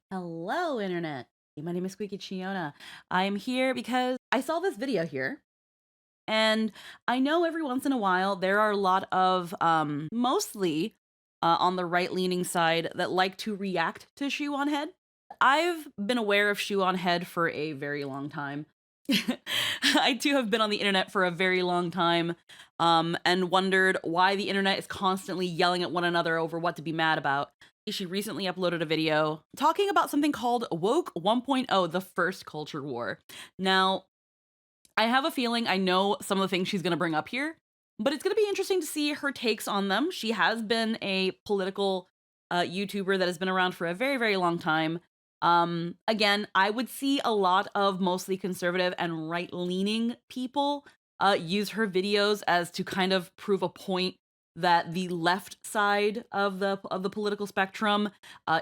Hello, Internet. My name is Squeaky Chiona. I'm here because I saw this video here, and I know every once in a while there are a lot of, mostly on the right leaning side that like to react to Shoe0nHead. I've been aware of Shoe0nHead for a very long time. I too have been on the internet for a very long time, and wondered why the internet is constantly yelling at one another over what to be mad about. She recently uploaded a video talking about something called Woke 1.0, the first culture war. Now, I have a feeling I know some of the things she's going to bring up here, but it's going to be interesting to see her takes on them. She has been a political YouTuber that has been around for a very, very long time. Again, I would see a lot of mostly conservative and right-leaning people use her videos as to kind of prove a point that the left side of the political spectrum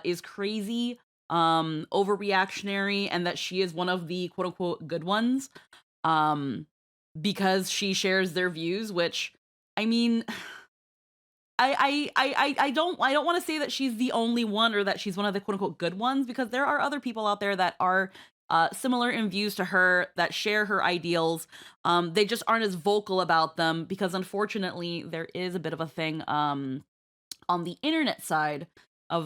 is crazy, overreactionary, and that she is one of the quote unquote good ones, um, because she shares their views. Which, I mean, I don't want to say that she's the only one or that she's one of the quote unquote good ones, because there are other people out there that are similar in views to her, that share her ideals. They just aren't as vocal about them because unfortunately there is a bit of a thing on the internet side of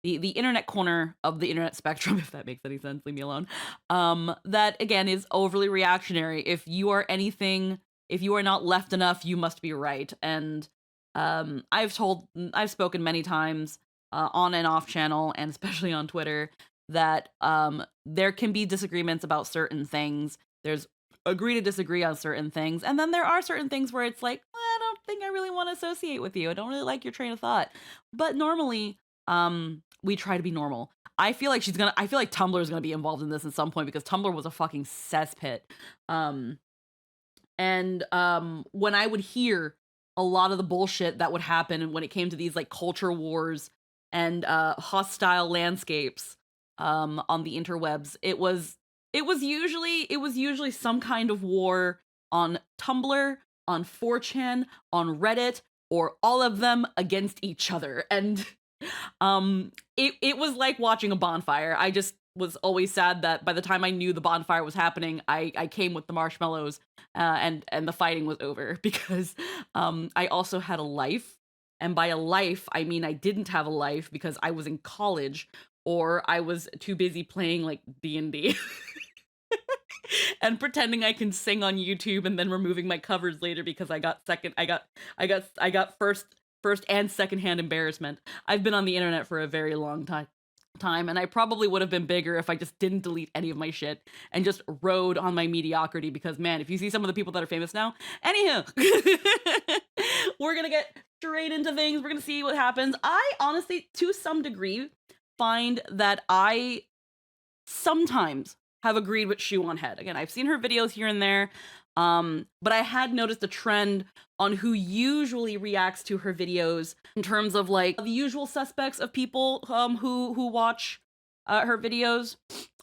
the internet corner of the internet spectrum, if that makes any sense, leave me alone. That again is overly reactionary. If you are anything, if you are not left enough, you must be right. And I've spoken many times on and off channel, and especially on Twitter, that there can be disagreements about certain things. There's agree to disagree on certain things, and then there are certain things where it's like, "Well, I don't think I really want to associate with you. I don't really like your train of thought." But normally, we try to be normal. I feel like Tumblr is gonna be involved in this at some point, because Tumblr was a fucking cesspit. Um, and when I would hear a lot of the bullshit that would happen when it came to these like culture wars and hostile landscapes on the interwebs, it was usually some kind of war on Tumblr, on 4chan, on Reddit, or all of them against each other. And it was like watching a bonfire. I just was always sad that by the time I knew the bonfire was happening, I came with the marshmallows, and the fighting was over, because I also had a life. And by a life, I mean I didn't have a life because I was in college, or I was too busy playing like D&D and pretending I can sing on YouTube and then removing my covers later because I got first and second hand embarrassment. I've been on the internet for a very long time, and I probably would have been bigger if I just didn't delete any of my shit and just rode on my mediocrity. Because man, if you see some of the people that are famous now, anywho, we're gonna get straight into things. We're gonna see what happens. I honestly, to some degree, find that I sometimes have agreed with Shoe0nHead. Again, I've seen her videos here and there, but I had noticed a trend on who usually reacts to her videos in terms of like the usual suspects of people who watch her videos.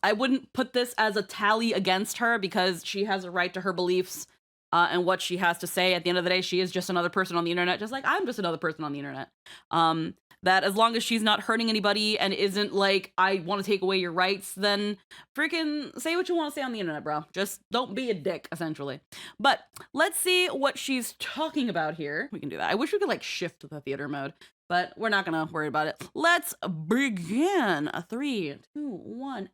I wouldn't put this as a tally against her, because she has a right to her beliefs and what she has to say. At the end of the day, she is just another person on the internet, just like I'm just another person on the internet. That as long as she's not hurting anybody and isn't like, I want to take away your rights, then freaking say what you want to say on the internet, bro. Just don't be a dick, essentially. But let's see what she's talking about here. We can do that. I wish we could like shift to the theater mode, but we're not gonna worry about it. Let's begin. 3, 2, 1.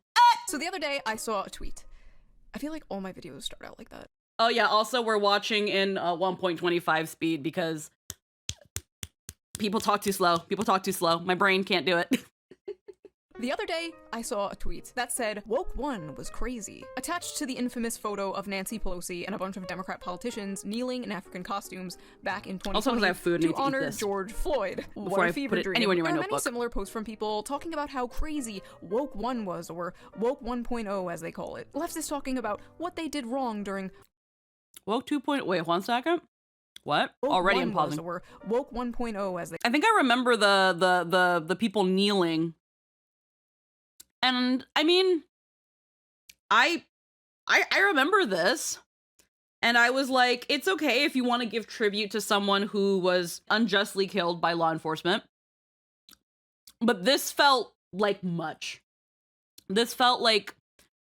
So the other day, I saw a tweet. I feel like all my videos start out like that. Oh yeah, also we're watching in 1.25 speed because people talk too slow. People talk too slow. My brain can't do it. The other day, I saw a tweet that said, "Woke 1 was crazy," attached to the infamous photo of Nancy Pelosi and a bunch of Democrat politicians kneeling in African costumes back in 2020 Also, because I have food and I to need to eat honor this George Floyd. before What I a fever put it dream. anywhere near my There are many notebook. similar posts from people talking about how crazy Woke 1 was, or Woke 1.0 as they call it. Leftists talking about what they did wrong during Woke 2. Wait, 1 second. What? Woke Already 1 I'm pausing. or Woke 1.0 as they I think I remember the people kneeling. And I mean, I remember this. And I was like, it's okay if you want to give tribute to someone who was unjustly killed by law enforcement. But this felt like much. This felt like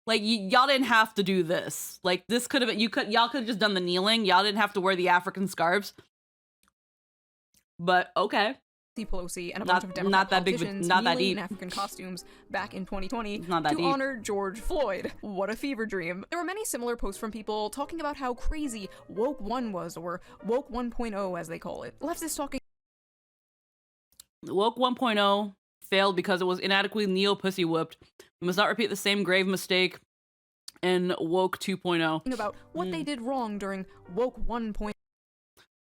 y'all didn't have to do this. Like, this could have been, y'all could have just done the kneeling. Y'all didn't have to wear the African scarves. But okay. Pelosi and a bunch of Democrat politicians not that kneeling deep. in African costumes back in 2020 not that to deep. honor George Floyd. What a fever dream. There were many similar posts from people talking about how crazy Woke 1 was, or Woke 1.0 as they call it. Leftists talking Woke 1.0 failed because it was inadequately neo-pussy whooped. We must not repeat the same grave mistake in Woke 2.0. about what they did wrong during Woke 1.0.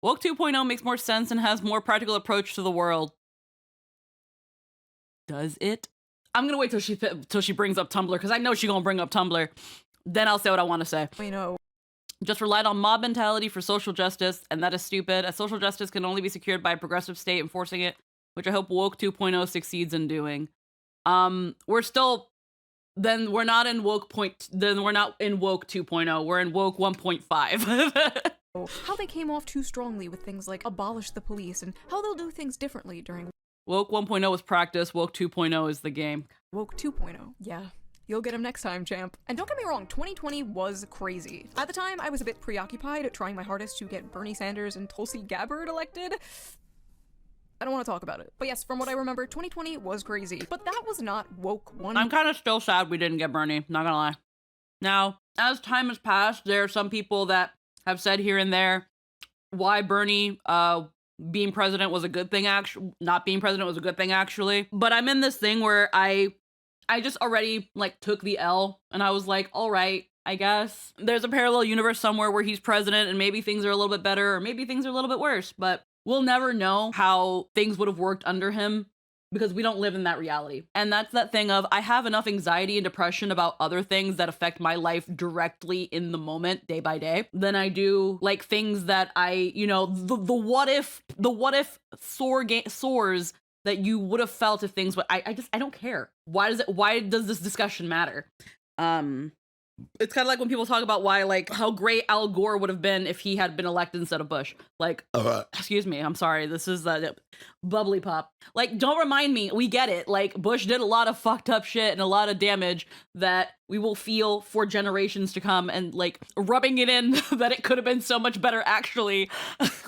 Woke 2.0 makes more sense and has more practical approach to the world. Does it? I'm gonna wait till she brings up Tumblr, because I know she's gonna bring up Tumblr. Then I'll say what I want to say. Just relied on mob mentality for social justice, and that is stupid. As social justice can only be secured by a progressive state enforcing it, which I hope Woke 2.0 succeeds in doing. We're not in Woke 2.0. We're in Woke 1.5. How they came off too strongly with things like abolish the police, and how they'll do things differently during Woke 1.0 is practice, Woke 2.0 is the game. Woke 2.0. Yeah. You'll get him next time, champ. And don't get me wrong, 2020 was crazy. At the time, I was a bit preoccupied, trying my hardest to get Bernie Sanders and Tulsi Gabbard elected. I don't want to talk about it. But yes, from what I remember, 2020 was crazy. But that was not Woke 1. I'm kind of still sad we didn't get Bernie, not gonna lie. Now, as time has passed, there are some people that have said here and there why Bernie being president was a good thing, not being president was a good thing, actually. But I'm in this thing where I just already, like, took the L, and I was like, all right, I guess. There's a parallel universe somewhere where he's president, and maybe things are a little bit better, or maybe things are a little bit worse, but we'll never know how things would have worked under him, because we don't live in that reality. And that's that thing of, I have enough anxiety and depression about other things that affect my life directly in the moment, day by day, than I do, like, things that the what if sores that you would have felt if things, I don't care. Why does this discussion matter? It's kind of like when people talk about why, like, how great Al Gore would have been if he had been elected instead of Bush. Like, excuse me, I'm sorry, this is bubbly pop. Like, don't remind me, we get it. Like, Bush did a lot of fucked up shit and a lot of damage that we will feel for generations to come, and, like, rubbing it in that it could have been so much better, actually.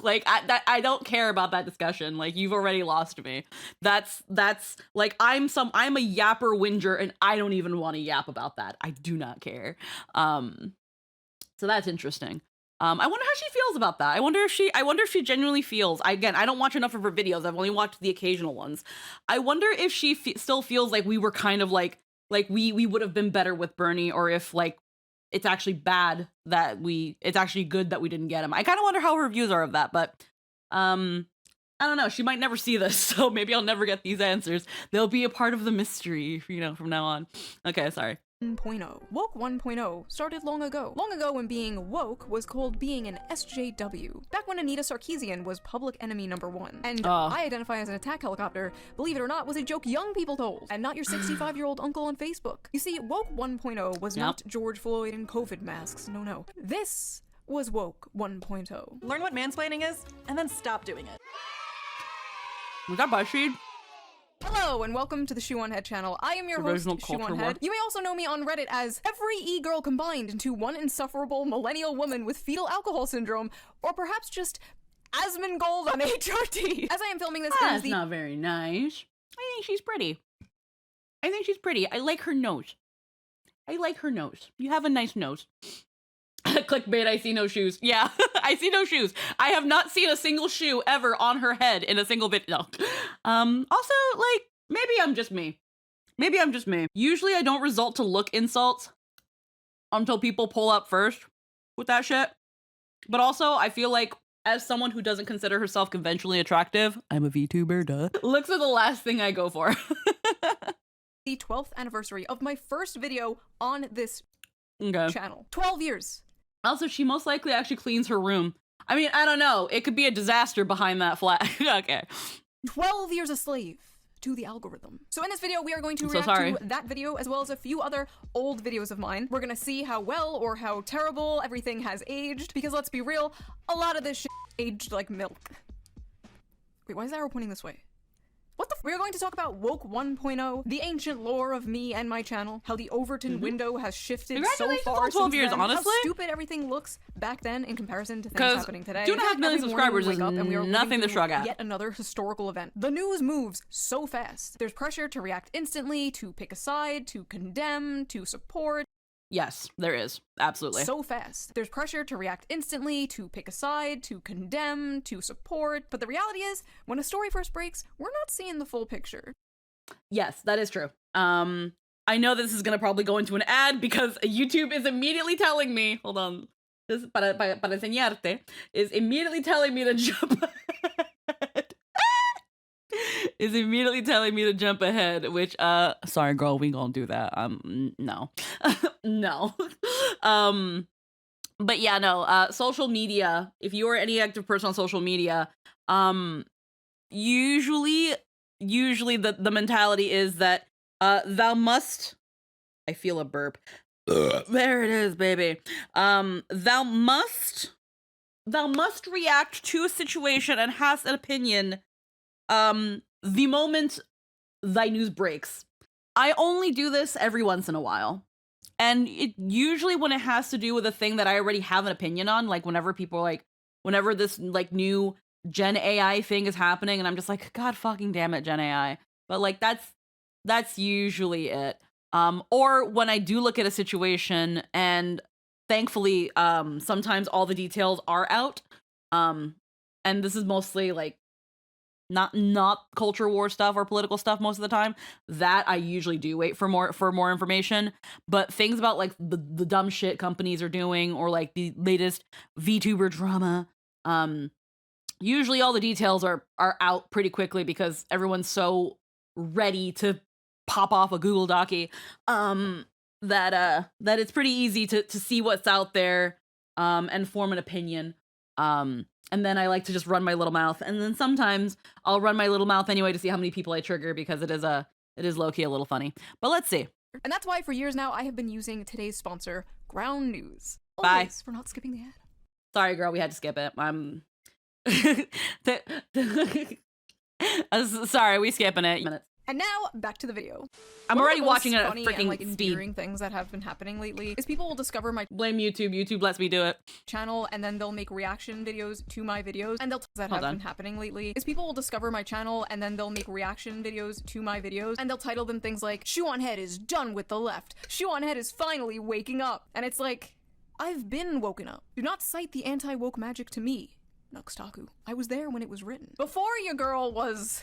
Like, I don't care about that discussion. Like, you've already lost me. That's like, I'm a yapper whinger, and I don't even want to yap about that. I do not care. So that's interesting. I wonder how she feels about that. I wonder if she genuinely feels, I don't watch enough of her videos. I've only watched the occasional ones. I wonder if she still feels like we were kind of like we would have been better with Bernie, or if, like, it's actually bad that it's actually good that we didn't get him. I kind of wonder how her views are of that, but I don't know. She might never see this, so maybe I'll never get these answers. They'll be a part of the mystery, from now on. Okay, sorry. 1.0. Woke 1.0 started long ago. Long ago, when being woke was called being an SJW. Back when Anita Sarkeesian was public enemy #1. And I identify as an attack helicopter, believe it or not, was a joke young people told, and not your 65-year-old uncle on Facebook. You see, Woke 1.0 was not George Floyd and COVID masks. No. This was Woke 1.0. Learn what mansplaining is, and then stop doing it. Was that BuzzFeed? Hello, and welcome to the Shoe0nHead channel. I am your host, Shoe0nHead. You may also know me on Reddit as every e-girl combined into one insufferable millennial woman with fetal alcohol syndrome, or perhaps just Asmongold on HRT. As I am filming this, That's not very nice. I think she's pretty. I like her nose. You have a nice nose. Clickbait, I see no shoes. Yeah, I see no shoes. I have not seen a single shoe ever on her head in a single video. Also, like, maybe I'm just me. Usually I don't resort to look insults until people pull up first with that shit. But also, I feel like, as someone who doesn't consider herself conventionally attractive, I'm a VTuber, duh. Looks are the last thing I go for. The 12th anniversary of my first video on this Okay. channel. 12 years. Also, she most likely actually cleans her room. I mean, I don't know. It could be a disaster behind that flag. Okay. 12 years a slave to the algorithm. So in this video, we are going to react to that video as well as a few other old videos of mine. We're gonna see how well or how terrible everything has aged, because let's be real, a lot of this shit aged like milk. Wait, why is the arrow pointing this way? What the we're going to talk about Woke 1.0, the ancient lore of me and my channel, how the Overton window has shifted so far on 12 since years, then, honestly. how stupid everything looks back then in comparison to things happening today. 2.5 million subscribers is nothing to shrug at. Yet another historical event. The news moves so fast. There's pressure to react instantly, to pick a side, to condemn, to support. Yes, there is. Absolutely. So fast. There's pressure to react instantly, to pick a side, to condemn, to support. But the reality is, when a story first breaks, we're not seeing the full picture. Yes, that is true. I know this is going to probably go into an ad because YouTube is immediately telling me, hold on, this para enseñarte, is immediately telling me to jump ahead. Is immediately telling me to jump ahead, which, sorry girl, we gonna do that. No. No. But yeah, no, social media, if you are any active person on social media, usually the mentality is that, thou must, I feel a burp. There it is, baby. Thou must react to a situation and has an opinion the moment thy news breaks. I only do this every once in a while. And it usually when it has to do with a thing that I already have an opinion on, like whenever this like new Gen AI thing is happening and I'm just like, God fucking damn it, Gen AI. But like that's usually it. Or when I do look at a situation and thankfully sometimes all the details are out. And this is mostly like not culture war stuff or political stuff most of the time, that I usually do wait for more information. But things about like the dumb shit companies are doing or like the latest VTuber drama, usually all the details are out pretty quickly because everyone's so ready to pop off a Google Docie that it's pretty easy to see what's out there and form an opinion. And then I like to just run my little mouth. And then sometimes I'll run my little mouth anyway to see how many people I trigger because it is low-key a little funny. But let's see. And that's why for years now I have been using today's sponsor, Ground News. Bye. Always for not skipping the ad. Sorry, girl, we had to skip it. Sorry, we skipping it. Minutes. And now, back to the video. I'm already watching a freaking and, like, speed. endearing things that have been happening lately is people will discover my Blame YouTube. YouTube lets me do it. channel and then they'll make reaction videos to my videos and they'll that have been happening lately is people will discover my channel and then they'll make reaction videos to my videos and they'll title them things like Shoe0nHead is done with the left. Shoe0nHead is finally waking up. And it's like, I've been woken up. Do not cite the anti-woke magic to me, Nuxtaku. I was there when it was written. Before your girl was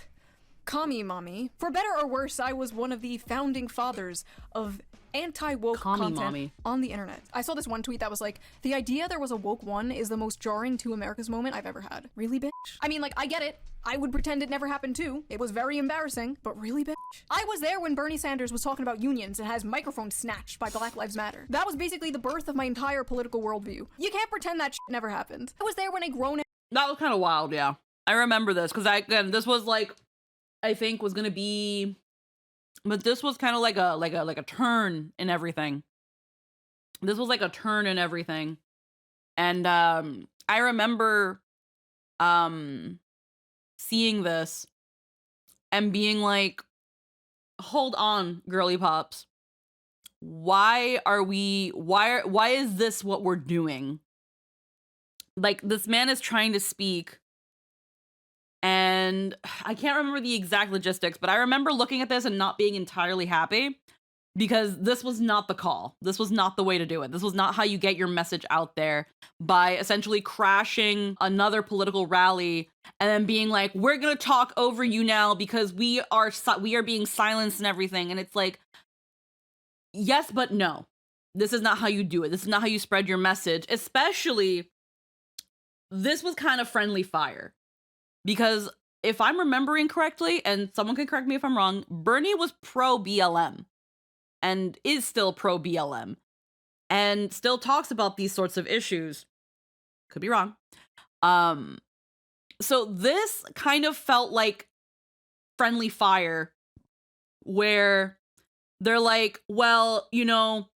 Kami Mommy. For better or worse, I was one of the founding fathers of anti-woke content on the internet. I saw this one tweet that was like, the idea there was a woke one is the most jarring to America's moment I've ever had. Really, bitch? I mean, like, I get it. I would pretend it never happened too. It was very embarrassing, but really, bitch? I was there when Bernie Sanders was talking about unions and has microphones snatched by Black Lives Matter. That was basically the birth of my entire political worldview. You can't pretend that shit never happened. I was there when a grown- That was kind of wild, yeah. I remember this, because this was like, I think was gonna be, but this was kind of like a turn in everything. This was like a turn in everything, and I remember seeing this and being like, hold on, girly pops, why is this what we're doing? Like, this man is trying to speak. And I can't remember the exact logistics, but I remember looking at this and not being entirely happy because this was not the call. This was not the way to do it. This was not how you get your message out there, by essentially crashing another political rally and then being like, we're going to talk over you now because we are being silenced and everything. And it's like, yes, but no. This is not how you do it. This is not how you spread your message. Especially, this was kind of friendly fire. Because if I'm remembering correctly, and someone can correct me if I'm wrong, Bernie was pro-BLM and is still pro-BLM and still talks about these sorts of issues. Could be wrong. So this kind of felt like friendly fire where they're like, well, you know,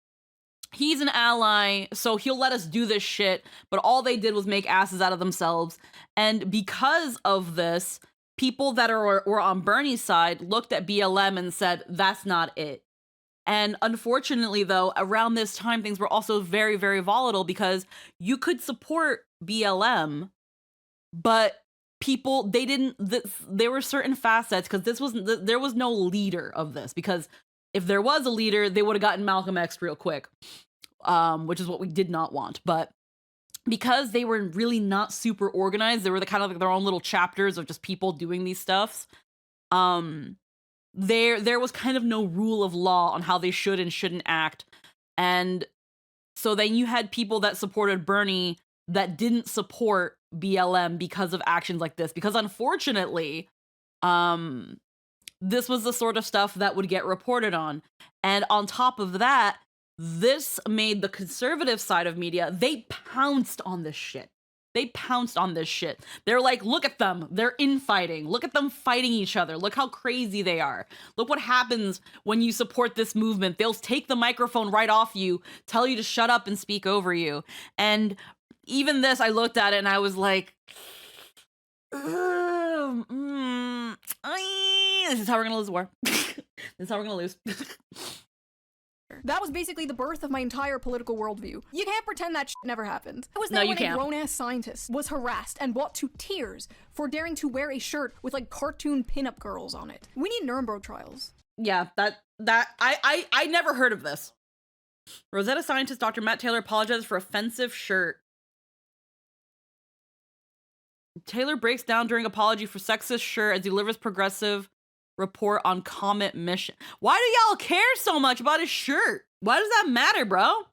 he's an ally, so he'll let us do this shit, but all they did was make asses out of themselves. And because of this, people that were on Bernie's side looked at BLM and said, that's not it. And unfortunately, though, around this time, things were also very, very volatile because you could support BLM, but people, they didn't, there were certain facets because there was no leader of this, because if there was a leader, they would have gotten Malcolm X real quick, which is what we did not want. But because they were really not super organized, they were the kind of like their own little chapters of just people doing these stuffs. There was kind of no rule of law on how they should and shouldn't act. And so then you had people that supported Bernie that didn't support BLM because of actions like this. Because unfortunately, this was the sort of stuff that would get reported on. And on top of that, this made the conservative side of media, they pounced on this shit. They pounced on this shit. They're like, look at them. They're infighting. Look at them fighting each other. Look how crazy they are. Look what happens when you support this movement. They'll take the microphone right off you, tell you to shut up and speak over you. And even this, I looked at it and I was like, this is how we're going to lose the war. This is how we're going to lose. That was basically the birth of my entire political worldview. You can't pretend that shit never happened. I was there when a grown-ass scientist was harassed and brought to tears for daring to wear a shirt with like cartoon pinup girls on it. We need Nuremberg trials. Yeah, I never heard of this. Rosetta scientist Dr. Matt Taylor apologizes for offensive shirt. Taylor breaks down during apology for sexist shirt as he delivers progressive report on Comet mission. Why do y'all care so much about his shirt? Why does that matter, bro?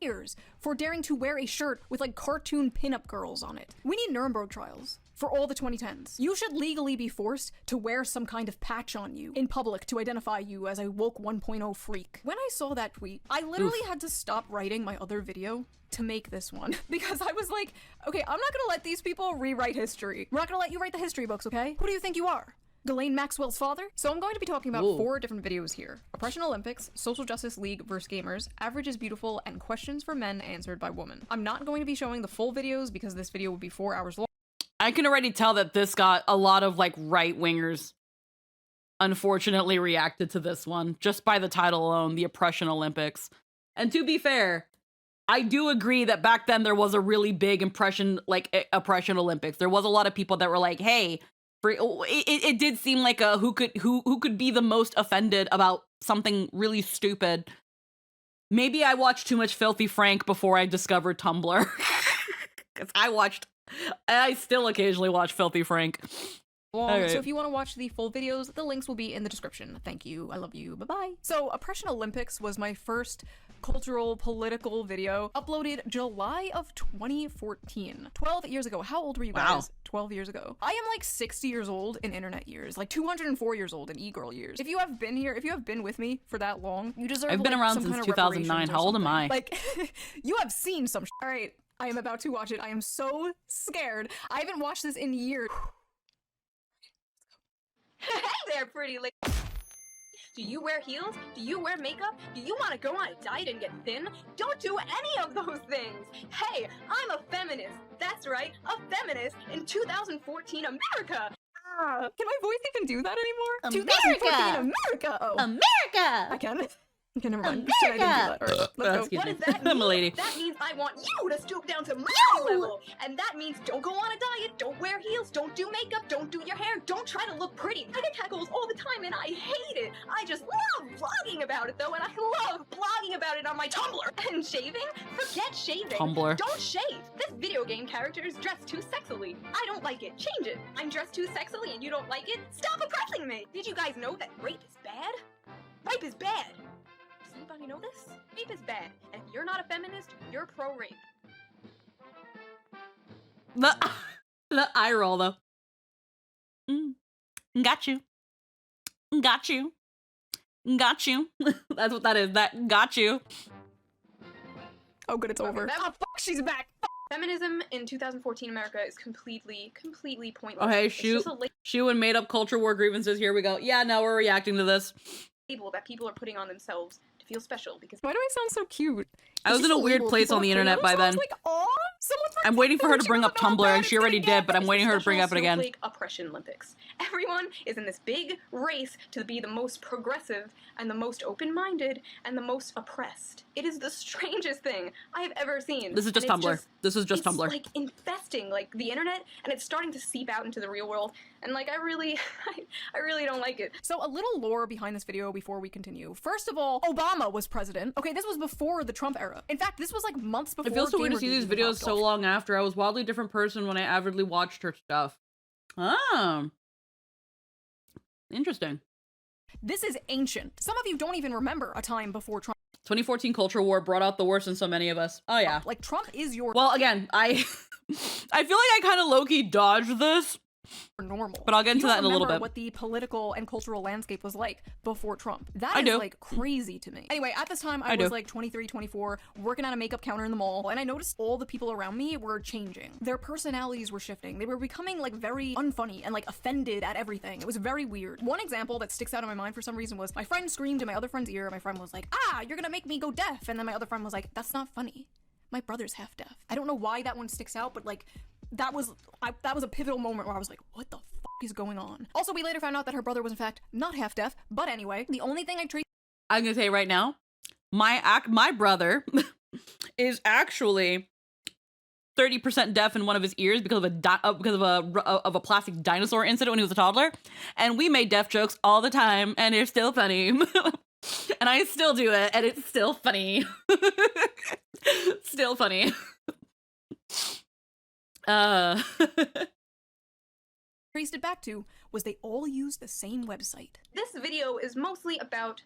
Years for daring to wear a shirt with like cartoon pinup girls on it. We need Nuremberg trials for all the 2010s. You should legally be forced to wear some kind of patch on you in public to identify you as a woke 1.0 freak. When I saw that tweet, I literally had to stop writing my other video to make this one because I was like, okay, I'm not gonna let these people rewrite history. We're not gonna let you write the history books, okay? Who do you think you are? Ghislaine Maxwell's father? So I'm going to be talking about 4 different videos here. Oppression Olympics, Social Justice League vs. Gamers, Average is Beautiful, and Questions for Men Answered by Women. I'm not going to be showing the full videos because this video will be 4 hours long. I can already tell that this got a lot of like right-wingers unfortunately reacted to this one just by the title alone, the Oppression Olympics. And to be fair, I do agree that back then there was a really big Oppression Olympics. There was a lot of people that were like, hey, it did seem like a who could be the most offended about something really stupid. Maybe I watched too much Filthy Frank before I discovered Tumblr. Because I still occasionally watch Filthy Frank. Right. So if you want to watch the full videos, the links will be in the description. Thank you. I love you. Bye-bye. So Oppression Olympics was my first cultural political video, uploaded July of 2014. 12 years ago. How old were you guys? Wow. 12 years ago. I am like 60 years old in internet years, like 204 years old in e-girl years. If you have been here, if you have been with me for that long, you deserve I've been like, around some since kind of 2009. How old am I? Like, you have seen some All right, I am about to watch it. I am so scared. I haven't watched this in years. Hey there, pretty lady. Do you wear heels? Do you wear makeup? Do you want to go on a diet and get thin? Don't do any of those things! Hey, I'm a feminist! That's right, a feminist in 2014 America! Can my voice even do that anymore? America! 2014 America! Oh. America! I can. Okay, never mind. America! All right, let's go. Excuse What me. does that I'm mean? a lady. That means I want you to stoop down to my level! And that means don't go on a diet, don't wear heels, don't do makeup, don't do your hair, don't try to look pretty. I get tackles all the time and I hate it! I just love vlogging about it though, and I love blogging about it on my Tumblr! And shaving? Forget shaving! Tumblr. Don't shave! This video game character is dressed too sexily. I don't like it. Change it. I'm dressed too sexily and you don't like it? Stop oppressing me! Did you guys know that rape is bad? Rape is bad! Does anybody know this? Rape is bad, and if you're not a feminist, you're pro-rape. The eye roll, though. Got you. Got you. Got you. That's what that is. That got you. Oh, good, it's over. that- Oh, fuck, she's back. Feminism in 2014 America is completely pointless. Okay, It's Shoe just a Shoe and made up culture war grievances. Here we go. Yeah, no, we're reacting to this. label that people are putting on themselves to feel special because Why do I sound so cute? I was in a weird place on the internet by then. Like, aw, someone I'm waiting for her to bring up Tumblr, and she already did, but I'm waiting for her to bring up it again. Snowflake Oppression Olympics. Everyone is in this big race to be the most progressive and the most open-minded and the most oppressed. It is the strangest thing I have ever seen. This is just Tumblr. This is just Tumblr. It's like infesting like the internet, and it's starting to seep out into the real world. And like I really don't like it. So a little lore behind this video before we continue. First of all, Obama was president. Okay, this was before the Trump era. In fact, this was like months before. It feels so weird to see Gamergate these even videos popped so off. long after. I was a wildly different person when I avidly watched her stuff. Oh. Interesting. This is ancient. Some of you don't even remember a time before Trump. 2014 culture war brought out the worst in so many of us. Oh yeah. Like, Trump is your Well, again, I feel like I kind of low-key dodged this, normal. but I'll get into You that don't in a little remember bit. what the political and cultural landscape was like before Trump. That I is do. like crazy to me. Anyway, at this time I I was do. like 23, 24, working at a makeup counter in the mall, and I noticed all the people around me were changing. Their personalities were shifting. They were becoming like very unfunny and like offended at everything. It was very weird. One example that sticks out in my mind for some reason was my friend screamed in my other friend's ear. My friend was like, "Ah, you're gonna make me go deaf." And then my other friend was like, "That's not funny. My brother's half deaf." I don't know why that one sticks out, but like that was a pivotal moment where I was like, what the fuck is going on? Also, we later found out that her brother was in fact not half deaf, but anyway, the only thing I traced I'm gonna say right now, my brother is actually 30% deaf in one of his ears because of a plastic dinosaur incident when he was a toddler, and we made deaf jokes all the time, and it's still funny. And I still do it, and it's still funny. Still funny. traced it back to was they all used the same website. This video is mostly about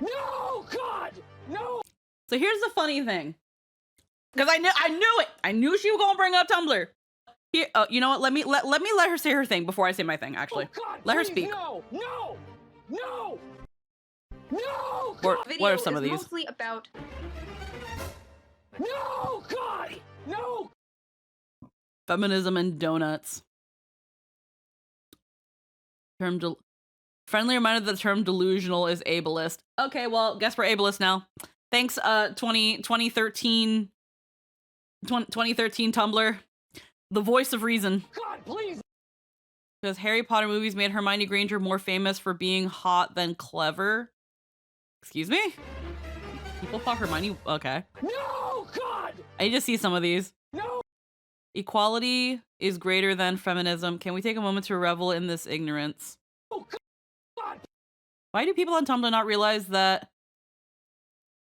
No, God, no. So here's the funny thing, because I knew it. I knew she was gonna bring up Tumblr. Here, you know what? Let me let her say her thing before I say my thing. Actually, Oh, God, let her please, speak. No, no, no, no, What video are some of is these? mostly about no, God, no. Feminism and donuts. Friendly reminder that the term delusional is ableist. Okay, well, guess we're ableist now. Thanks, 2013 Tumblr. The voice of reason. God, please. Because Harry Potter movies made Hermione Granger more famous for being hot than clever. Excuse me? People thought Hermione... Okay. No, God, I need to see some of these. no. Equality is greater than feminism. Can we take a moment to revel in this ignorance? Oh, God. Why do people on Tumblr not realize that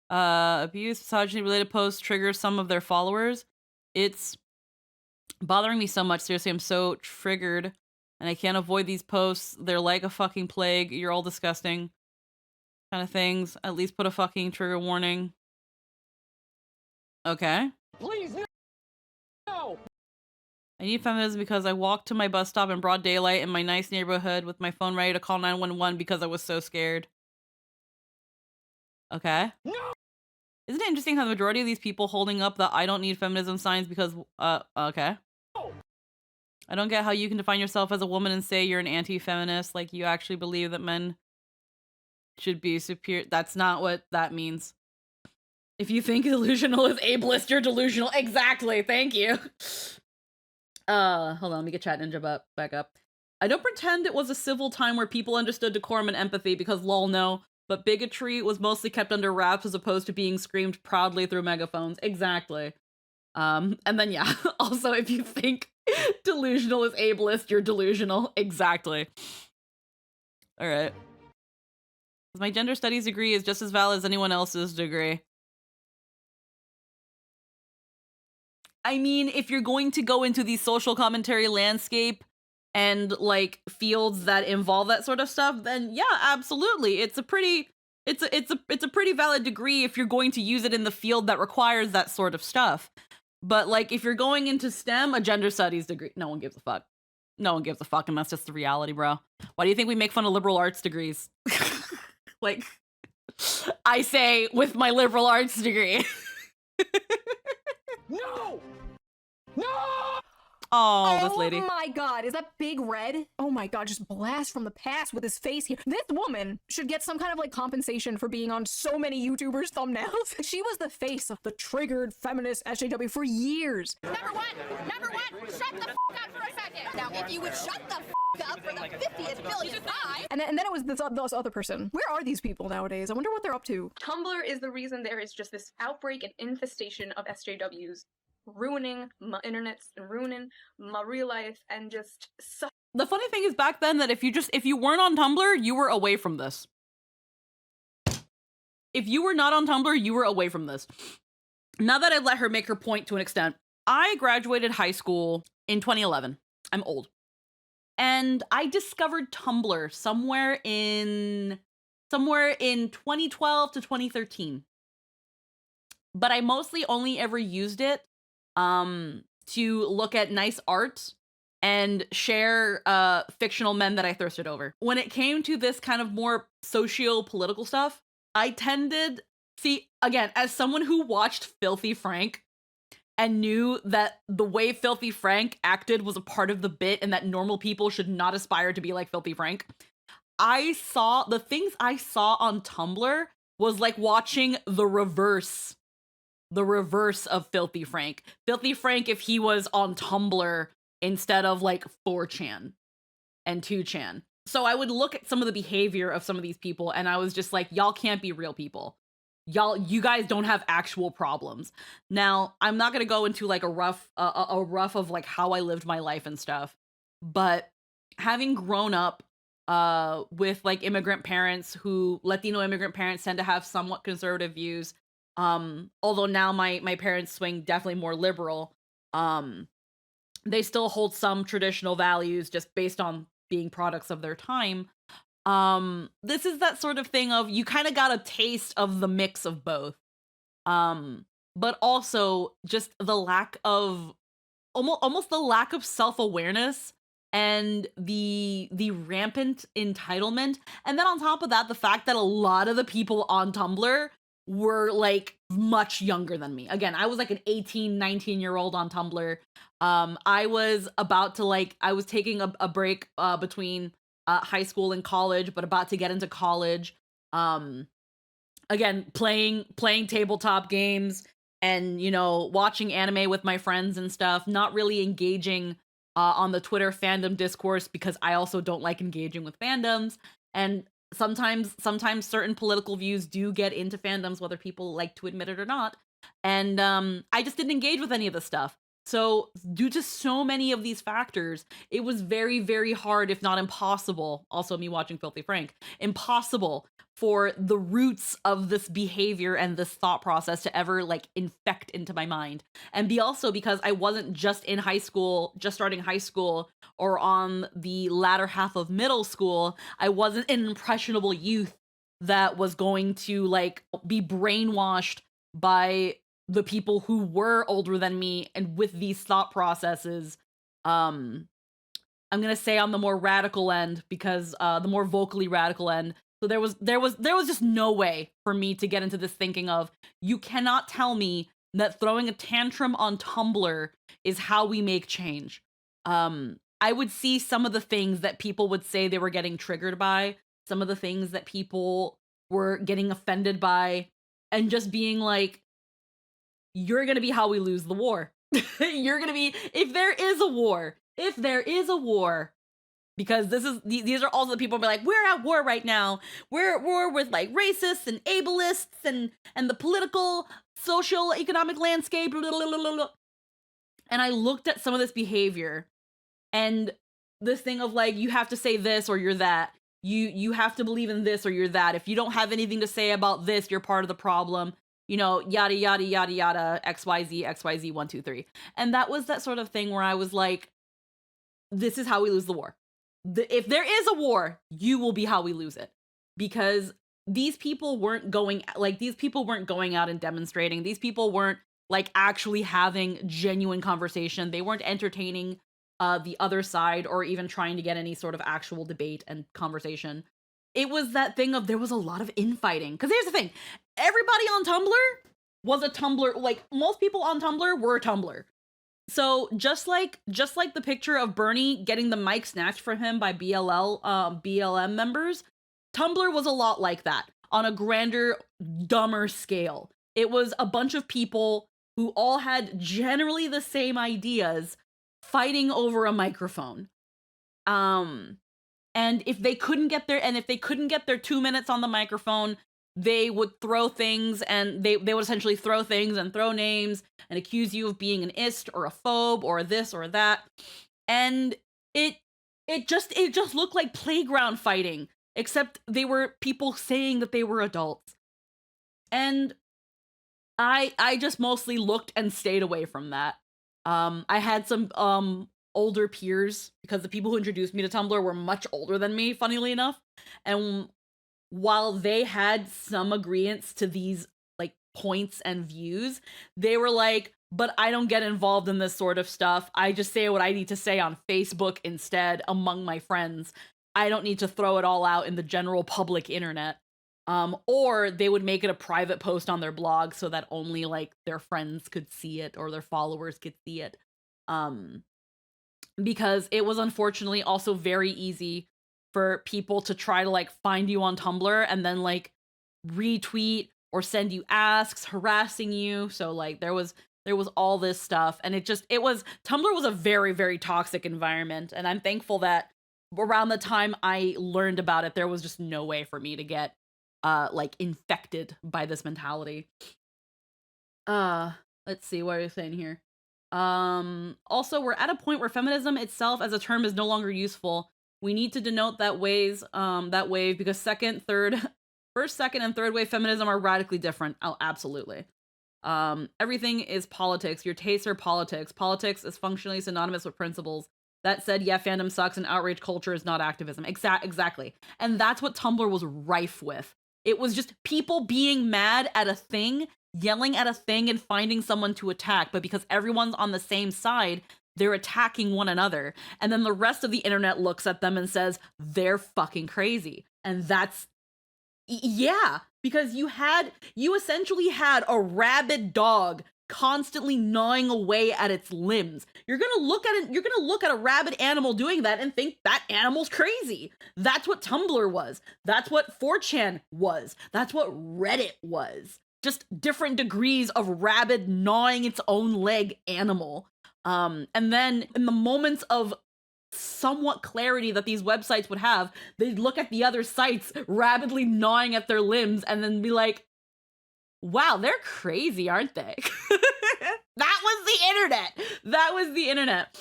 abuse, misogyny-related posts trigger some of their followers? It's bothering me so much. Seriously, I'm so triggered, and I can't avoid these posts. They're like a fucking plague. You're all disgusting. Kind of things. At least put a fucking trigger warning. Okay. Please, no. I need feminism because I walked to my bus stop in broad daylight in my nice neighborhood with my phone ready to call 911 because I was so scared. Okay. No. Isn't it interesting how the majority of these people holding up the I don't need feminism signs because, okay. I don't get how you can define yourself as a woman and say you're an anti-feminist, like you actually believe that men should be superior. That's not what that means. If you think delusional is ableist, you're delusional. Exactly. Thank you. Hold on, let me get Chat Ninja back up. I don't pretend it was a civil time where people understood decorum and empathy because lol no, but bigotry was mostly kept under wraps as opposed to being screamed proudly through megaphones. Exactly. And then yeah, also if you think delusional is ableist, you're delusional. Exactly. All right. My gender studies degree is just as valid as anyone else's degree. I mean, if you're going to go into the social commentary landscape and like fields that involve that sort of stuff, then yeah, absolutely. It's a pretty valid degree if you're going to use it in the field that requires that sort of stuff. But like if you're going into STEM, a gender studies degree, no one gives a fuck. No one gives a fuck, and that's just the reality, bro. Why do you think we make fun of liberal arts degrees? Like, I say with my liberal arts degree. No. No. Oh, this lady. Oh my god, is that Big Red? Oh my god, just blast from the past with his face here. This woman should get some kind of like compensation for being on so many YouTubers' thumbnails. She was the face of the triggered feminist SJW for years. Number one, shut the f up for a second. Now, if you would shut the f up for the 50th billionth time. And then it was this other person. Where are these people nowadays? I wonder what they're up to. Tumblr is the reason there is just this outbreak and infestation of SJWs, ruining my internets and ruining my real life and just The funny thing is back then that if you weren't on Tumblr, you were away from this. If you were not on Tumblr, you were away from this. Now that I've let her make her point to an extent, I graduated high school in 2011. I'm old. And I discovered Tumblr somewhere in 2012 to 2013. But I mostly only ever used it to look at nice art and share fictional men that I thirsted over. When it came to this kind of more socio-political stuff, I tended, see, again, as someone who watched Filthy Frank and knew that the way Filthy Frank acted was a part of the bit and that normal people should not aspire to be like Filthy Frank, I saw, the things I saw on Tumblr was like watching the reverse of Filthy Frank. Filthy Frank if he was on Tumblr instead of like 4chan and 2chan. So I would look at some of the behavior of some of these people and I was just like, y'all can't be real people. You guys don't have actual problems. Now, I'm not going to go into like a rough of like how I lived my life and stuff, but having grown up with like immigrant parents who Latino immigrant parents tend to have somewhat conservative views. Although now my parents swing definitely more liberal, they still hold some traditional values just based on being products of their time. This is that sort of thing of you kind of got a taste of the mix of both. But also just the lack of almost the lack of self-awareness and the rampant entitlement. And then on top of that, the fact that a lot of the people on Tumblr were like much younger than me. Again, I was like an 18, 19-year-old on Tumblr. I was about to I was taking a break between high school and college, but about to get into college. Again, playing tabletop games and, watching anime with my friends and stuff, not really engaging on the Twitter fandom discourse because I also don't like engaging with fandoms. And sometimes certain political views do get into fandoms, whether people like to admit it or not. And I just didn't engage with any of this stuff. So due to so many of these factors, it was very, very hard, if not impossible, also me watching Filthy Frank, impossible for the roots of this behavior and this thought process to ever infect into my mind. And also because I wasn't just in high school, just starting high school, or on the latter half of middle school, I wasn't an impressionable youth that was going to be brainwashed by the people who were older than me and with these thought processes. I'm gonna say on the more radical end, because the more vocally radical end. So there was just no way for me to get into this thinking of, you cannot tell me that throwing a tantrum on Tumblr is how we make change. I would see some of the things that people would say they were getting triggered by, some of the things that people were getting offended by, and just being like, you're gonna be how we lose the war. You're gonna be, if there is a war, because these are also the people who be like, we're at war right now. We're at war with racists and ableists and the political, social, economic landscape. Blah, blah, blah, blah. And I looked at some of this behavior and this thing of you have to say this or you're that. You have to believe in this or you're that. If you don't have anything to say about this, you're part of the problem. Yada, yada, yada, yada, XYZ, 1, 2, 3. And that was that sort of thing where I was like, this is how we lose the war. If there is a war, you will be how we lose it. Because these people weren't going out and demonstrating. These people weren't actually having genuine conversation. They weren't entertaining the other side or even trying to get any sort of actual debate and conversation. It was that thing of there was a lot of infighting. Because here's the thing. Everybody on Tumblr was a Tumblr. Most people on Tumblr were a Tumblr. So just like the picture of Bernie getting the mic snatched from him by BLM members, Tumblr was a lot like that on a grander, dumber scale. It was a bunch of people who all had generally the same ideas fighting over a microphone. And if they couldn't get their 2 minutes on the microphone, they would throw things, and they would essentially throw things and throw names and accuse you of being an ist or a phobe or this or that. And it just looked like playground fighting, except they were people saying that they were adults. And I just mostly looked and stayed away from that. I had some older peers, because the people who introduced me to Tumblr were much older than me, funnily enough. And while they had some agreements to these like points and views, they were like, but I don't get involved in this sort of stuff. I just say what I need to say on Facebook instead among my friends. I don't need to throw it all out in the general public internet. Or they would make it a private post on their blog so that only like their friends could see it or their followers could see it. Because it was unfortunately also very easy for people to try to like find you on Tumblr and then like retweet or send you asks harassing you. So like there was all this stuff, and Tumblr was a very, very toxic environment. And I'm thankful that around the time I learned about it, there was just no way for me to get like infected by this mentality. Let's see, what are you saying here? Also, we're at a point where feminism itself as a term is no longer useful. We need to denote that wave because first, second, and third wave feminism are radically different. Oh, absolutely. Everything is politics. Your tastes are politics. Politics is functionally synonymous with principles. That said, yeah, fandom sucks and outrage culture is not activism. Exactly. And that's what Tumblr was rife with. It was just people being mad at a thing, yelling at a thing, and finding someone to attack. But because everyone's on the same side, they're attacking one another. And then the rest of the internet looks at them and says, they're fucking crazy. And that's, yeah, because you essentially had a rabid dog constantly gnawing away at its limbs. You're gonna look at a rabid animal doing that and think that animal's crazy. That's what Tumblr was. That's what 4chan was. That's what Reddit was. Just different degrees of rabid gnawing its own leg animal. And then in the moments of somewhat clarity that these websites would have, they'd look at the other sites rabidly gnawing at their limbs and then be like, wow, they're crazy, aren't they? That was the internet.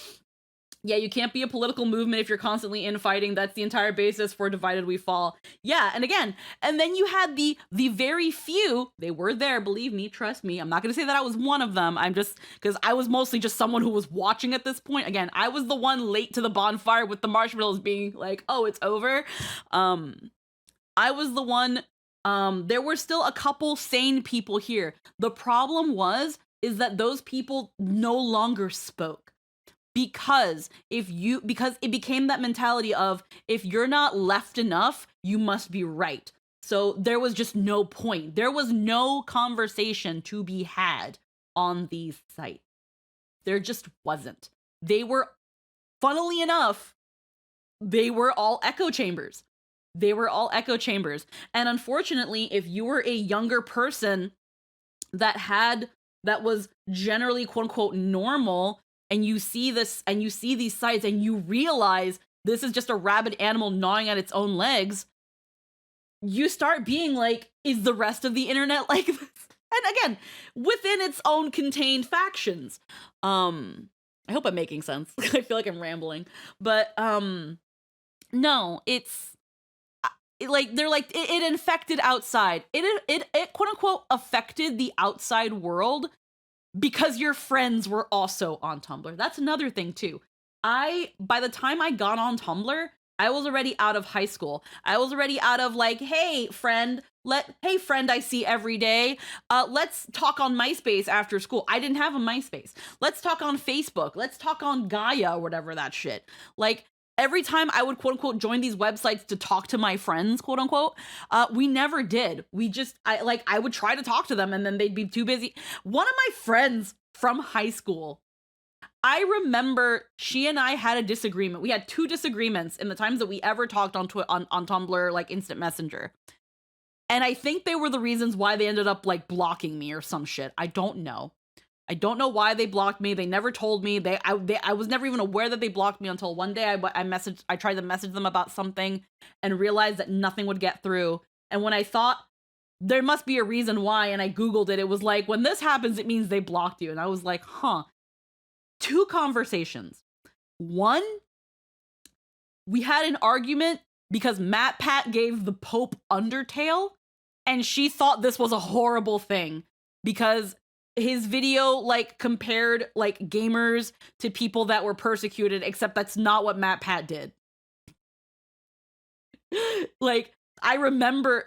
Yeah, you can't be a political movement if you're constantly infighting. That's the entire basis for divided we fall. Yeah, and then you had the very few, they were there, believe me, trust me. I'm not going to say that I was one of them. I'm just, because I was mostly just someone who was watching at this point. Again, I was the one late to the bonfire with the marshmallows being like, oh, it's over. I was the one, there were still a couple sane people here. The problem is that those people no longer spoke. Because it became that mentality of, if you're not left enough, you must be right. So there was just no point. There was no conversation to be had on these sites. There just wasn't. They were, funnily enough, they were all echo chambers. And unfortunately, if you were a younger person that was generally quote unquote normal, and you see these sites and you realize this is just a rabid animal gnawing at its own legs, you start being like, is the rest of the internet like this? And again, within its own contained factions. I hope I'm making sense. I feel like I'm rambling. But no, it's like they're like it infected outside. It quote unquote affected the outside world because your friends were also on Tumblr. That's another thing too. By the time I got on Tumblr, I was already out of high school. I was already out of like, hey friend I see every day. Let's talk on MySpace after school. I didn't have a MySpace. Let's talk on Facebook. Let's talk on Gaia or whatever that shit. Like every time I would quote unquote join these websites to talk to my friends, quote unquote, we never did. I would try to talk to them and then they'd be too busy. One of my friends from high school, I remember she and I had a disagreement. We had 2 disagreements in the times that we ever talked on on Tumblr, like Instant Messenger. And I think they were the reasons why they ended up like blocking me or some shit. I don't know. I don't know why they blocked me. They never told me. I was never even aware that they blocked me until one day I tried to message them about something and realized that nothing would get through. And when I thought there must be a reason why, and I Googled it, it was like, when this happens, it means they blocked you. And I was like, huh. 2 conversations. One, we had an argument because Matt Pat gave the Pope Undertale, and she thought this was a horrible thing because his video like compared like gamers to people that were persecuted, except that's not what Matt Pat did. Like, I remember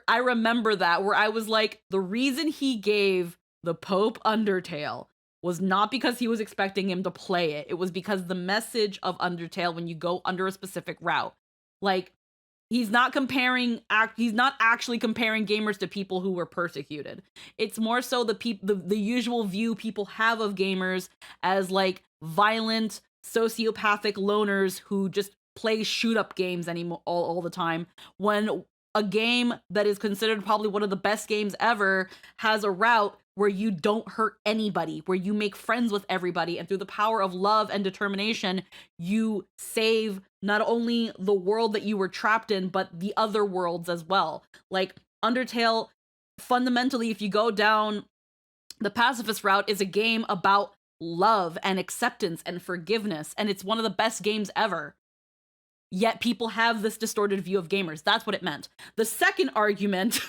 that, where I was like, the reason he gave the Pope Undertale was not because he was expecting him to play it. It was because the message of Undertale, when you go under a specific route, like, he's not actually comparing gamers to people who were persecuted. It's more so the usual view people have of gamers as like violent, sociopathic loners who just play shoot up games all the time, when a game that is considered probably one of the best games ever has a route where you don't hurt anybody, where you make friends with everybody, and through the power of love and determination, you save not only the world that you were trapped in, but the other worlds as well. Like, Undertale, fundamentally, if you go down the pacifist route, is a game about love and acceptance and forgiveness, and it's one of the best games ever. Yet people have this distorted view of gamers. That's what it meant. The second argument,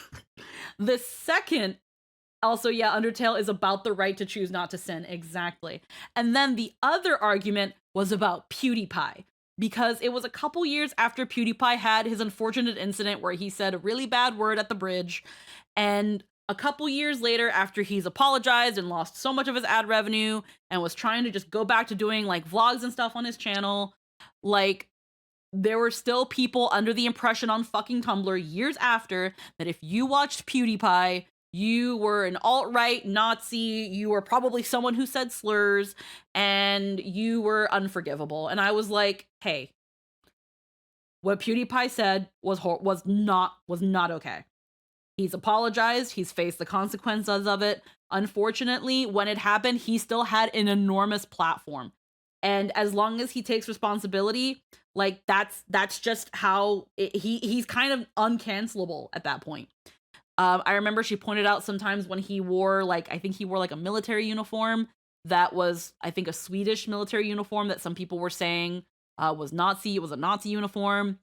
also, yeah, Undertale is about the right to choose not to sin. Exactly. And then the other argument was about PewDiePie, because it was a couple years after PewDiePie had his unfortunate incident where he said a really bad word at the bridge. And a couple years later, after he's apologized and lost so much of his ad revenue and was trying to just go back to doing like vlogs and stuff on his channel, like, there were still people under the impression on fucking Tumblr years after that if you watched PewDiePie, you were an alt-right Nazi, you were probably someone who said slurs, and you were unforgivable. And I was like, hey, what PewDiePie said was not okay. He's apologized, he's faced the consequences of it. Unfortunately, when it happened, he still had an enormous platform. And as long as he takes responsibility, like, that's just how he's kind of uncancelable at that point. I remember she pointed out sometimes when he wore, like, I think he wore like a military uniform that was, I think, a Swedish military uniform that some people were saying was Nazi. It was a Nazi uniform.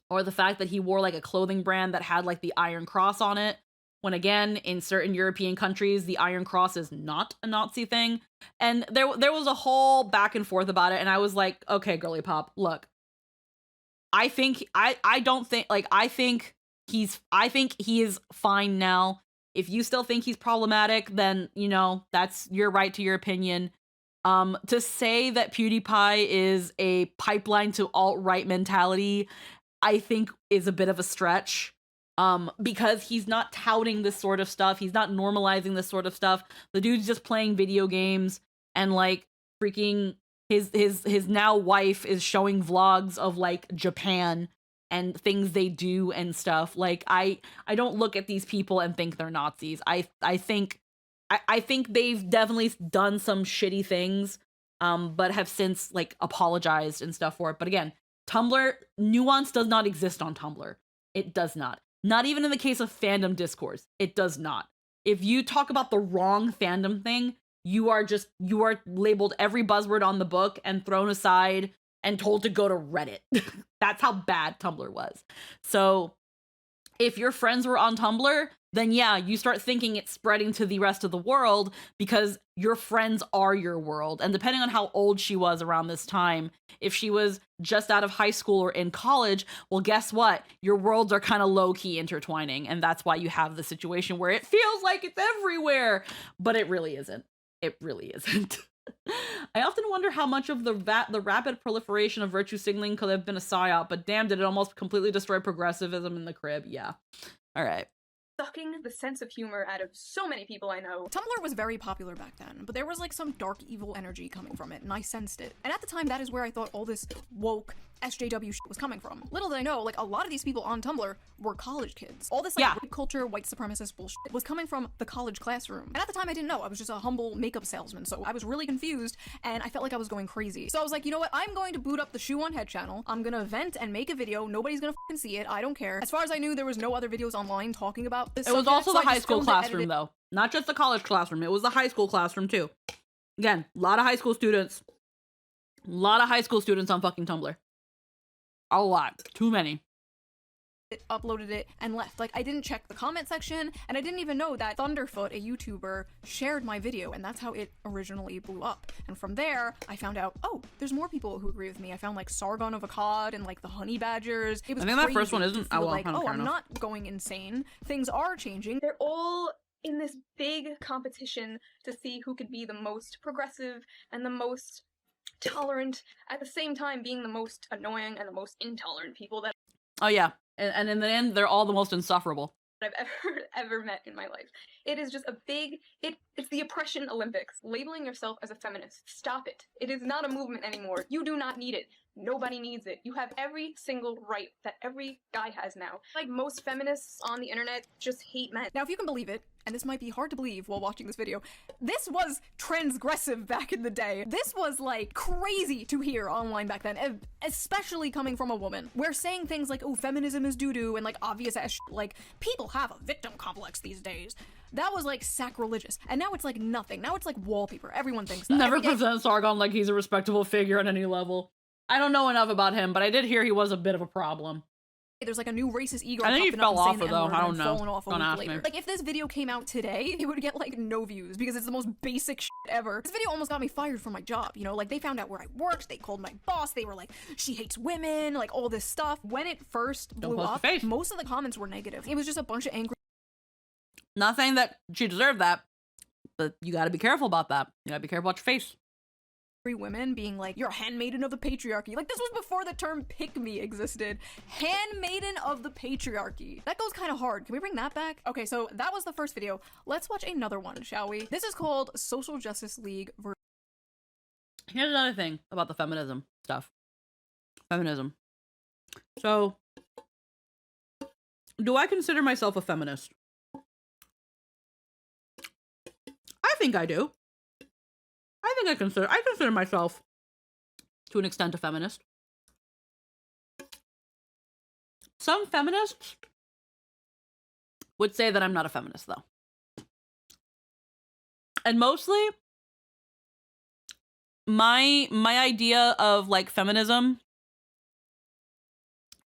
Or the fact that he wore like a clothing brand that had like the Iron Cross on it, when again, in certain European countries, the Iron Cross is not a Nazi thing. And there was a whole back and forth about it, and I was like, okay, girly pop, look, I think he is fine now. If you still think he's problematic, then, you know, that's your right to your opinion. To say that PewDiePie is a pipeline to alt-right mentality, I think is a bit of a stretch. Because he's not touting this sort of stuff. He's not normalizing this sort of stuff. The dude's just playing video games, and like freaking his now wife is showing vlogs of like Japan and things they do and stuff. Like, I don't look at these people and think they're Nazis. I think they've definitely done some shitty things, but have since like apologized and stuff for it. But again, Tumblr, nuance does not exist on Tumblr. It does not. Not even in the case of fandom discourse. It does not. If you talk about the wrong fandom thing, you are labeled every buzzword on the book and thrown aside and told to go to Reddit. That's how bad Tumblr was. So if your friends were on Tumblr, then yeah, you start thinking it's spreading to the rest of the world because your friends are your world. And depending on how old she was around this time, if she was just out of high school or in college, well, guess what? Your worlds are kind of low-key intertwining. And that's why you have the situation where it feels like it's everywhere, but it really isn't. It really isn't. I often wonder how much of the rapid proliferation of virtue signaling could have been a psyop, but damn, did it almost completely destroy progressivism in the crib. Yeah. All right. sucking the sense of humor out of so many people I know. Tumblr was very popular back then, but there was like some dark evil energy coming from it, and I sensed it. And at the time, that is where I thought all this woke SJW shit was coming from. Little did I know, like, a lot of these people on Tumblr were college kids. All this, like, rape culture, white supremacist bullshit was coming from the college classroom. And at the time, I didn't know. I was just a humble makeup salesman, so I was really confused, and I felt like I was going crazy. So I was like, you know what? I'm going to boot up the Shoe0nHead channel. I'm gonna vent and make a video. Nobody's gonna fucking see it. I don't care. As far as I knew, there was no other videos online talking about this. It was also the high school classroom, though. Not just the college classroom. It was the high school classroom, too. Again, a lot of high school students. A lot of high school students on fucking Tumblr. A lot. Too many. Uploaded it and left. Like, I didn't check the comment section, and I didn't even know that Thunderfoot, a YouTuber, shared my video, and that's how it originally blew up. And from there, I found out, oh, there's more people who agree with me. I found like Sargon of Akkad and like the Honey Badgers. It was I think that first one isn't. Like, oh, I'm not going insane. Things are changing. They're all in this big competition to see who could be the most progressive and the most tolerant, at the same time being the most annoying and the most intolerant people that Oh yeah, and in the end, they're all the most insufferable I've ever met in my life. It is just a big, it's the oppression Olympics. Labeling yourself as a feminist, stop it. It is not a movement anymore. You do not need it. Nobody needs it. You have every single right that every guy has now. Like most feminists on the internet just hate men. Now, if you can believe it, and this might be hard to believe while watching this video, this was transgressive back in the day. This was like crazy to hear online back then, especially coming from a woman. We're saying things like, oh, feminism is doo-doo, and like obvious ass shit, like people have a victim complex these days. That was like sacrilegious. And now it's like nothing. Now it's like wallpaper. Everyone thinks that. Never present Sargon like he's a respectable figure on any level. I don't know enough about him, but I did hear he was a bit of a problem. There's like a new racist ego. I think he fell off, though. I don't know. Off Don't ask me. Like, if this video came out today, it would get like no views because it's the most basic shit ever. This video almost got me fired from my job. You know, like they found out where I worked. They called my boss. They were like, she hates women, like all this stuff. When it first blew up, most of the comments were negative. It was just a bunch of angry. Not saying that she deserved that, but you gotta be careful about that. You gotta be careful about your face. Women being like, you're a handmaiden of the patriarchy. Like, this was before the term pick-me existed. Handmaiden of the patriarchy. That goes kind of hard. Can we bring that back? Okay, so that was the first video. Let's watch another one, shall we? This is called Social Justice League. Here's another thing about the feminism stuff. Feminism. So, do I consider myself a feminist? I think I do. I consider myself, to an extent, a feminist. Some feminists would say that I'm not a feminist, though. And mostly, my idea of, like, feminism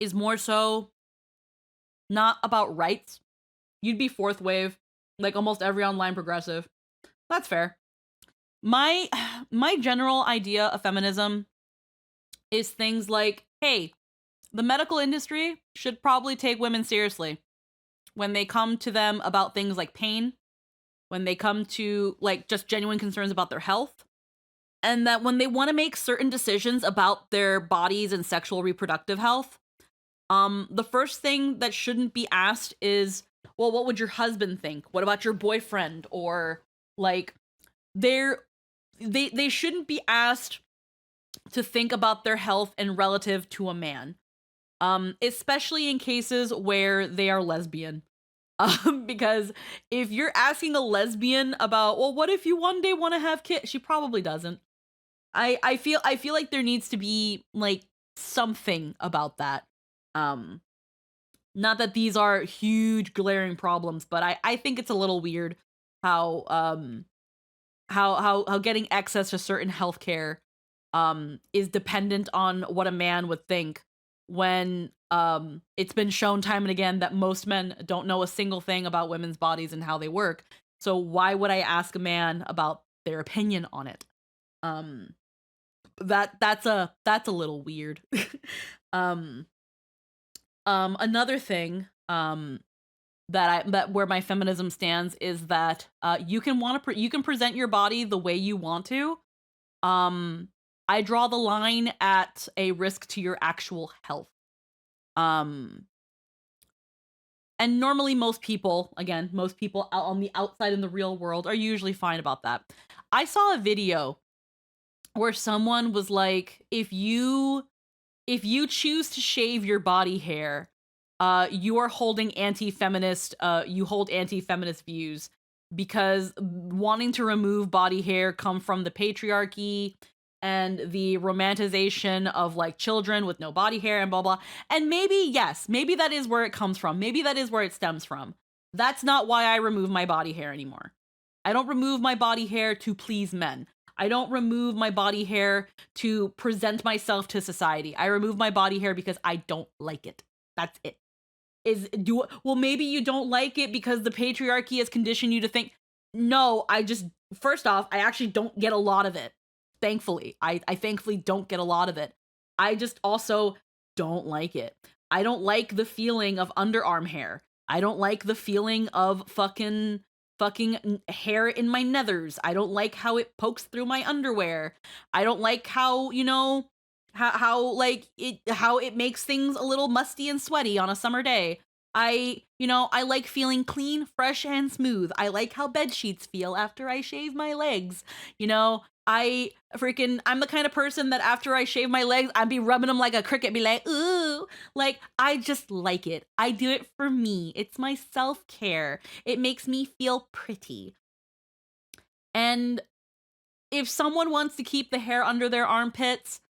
is more so not about rights. You'd be fourth wave, like almost every online progressive. That's fair. My general idea of feminism is things like, hey, the medical industry should probably take women seriously when they come to them about things like pain, when they come to like just genuine concerns about their health, and that when they want to make certain decisions about their bodies and sexual reproductive health, the first thing that shouldn't be asked is, well, what would your husband think? What about your boyfriend? Or like they shouldn't be asked to think about their health and relative to a man, especially in cases where they are lesbian. Because if you're asking a lesbian about, well, what if you one day want to have kids? She probably doesn't. I feel like there needs to be like something about that. Not that these are huge glaring problems, but I think it's a little weird how getting access to certain healthcare is dependent on what a man would think, when it's been shown time and again that most men don't know a single thing about women's bodies and how they work. So why would I ask a man about their opinion on it? That's a little weird. Another thing that where my feminism stands is that you can present your body the way you want to. I draw the line at a risk to your actual health. And And normally most people out on the outside in the real world are usually fine about that. I saw a video where someone was like, if you choose to shave your body hair, you are holding you hold anti-feminist views, because wanting to remove body hair come from the patriarchy and the romanticization of like children with no body hair and blah blah. And maybe that is where it comes from. Maybe that is where it stems from. That's not why I remove my body hair anymore. I don't remove my body hair to please men. I don't remove my body hair to present myself to society. I remove my body hair because I don't like it. That's it. Well, maybe you don't like it because the patriarchy has conditioned you to think. No, first off, I actually don't get a lot of it. Thankfully, I thankfully don't get a lot of it. I just also don't like it. I don't like the feeling of underarm hair. I don't like the feeling of fucking hair in my nethers. I don't like how it pokes through my underwear. I don't like how, how it makes things a little musty and sweaty on a summer day. I like feeling clean, fresh, and smooth. I like how bed sheets feel after I shave my legs. I'm the kind of person that after I shave my legs, I'd be rubbing them like a cricket, be like, ooh, like, I just like it. I do it for me. It's my self-care. It makes me feel pretty. And if someone wants to keep the hair under their armpits,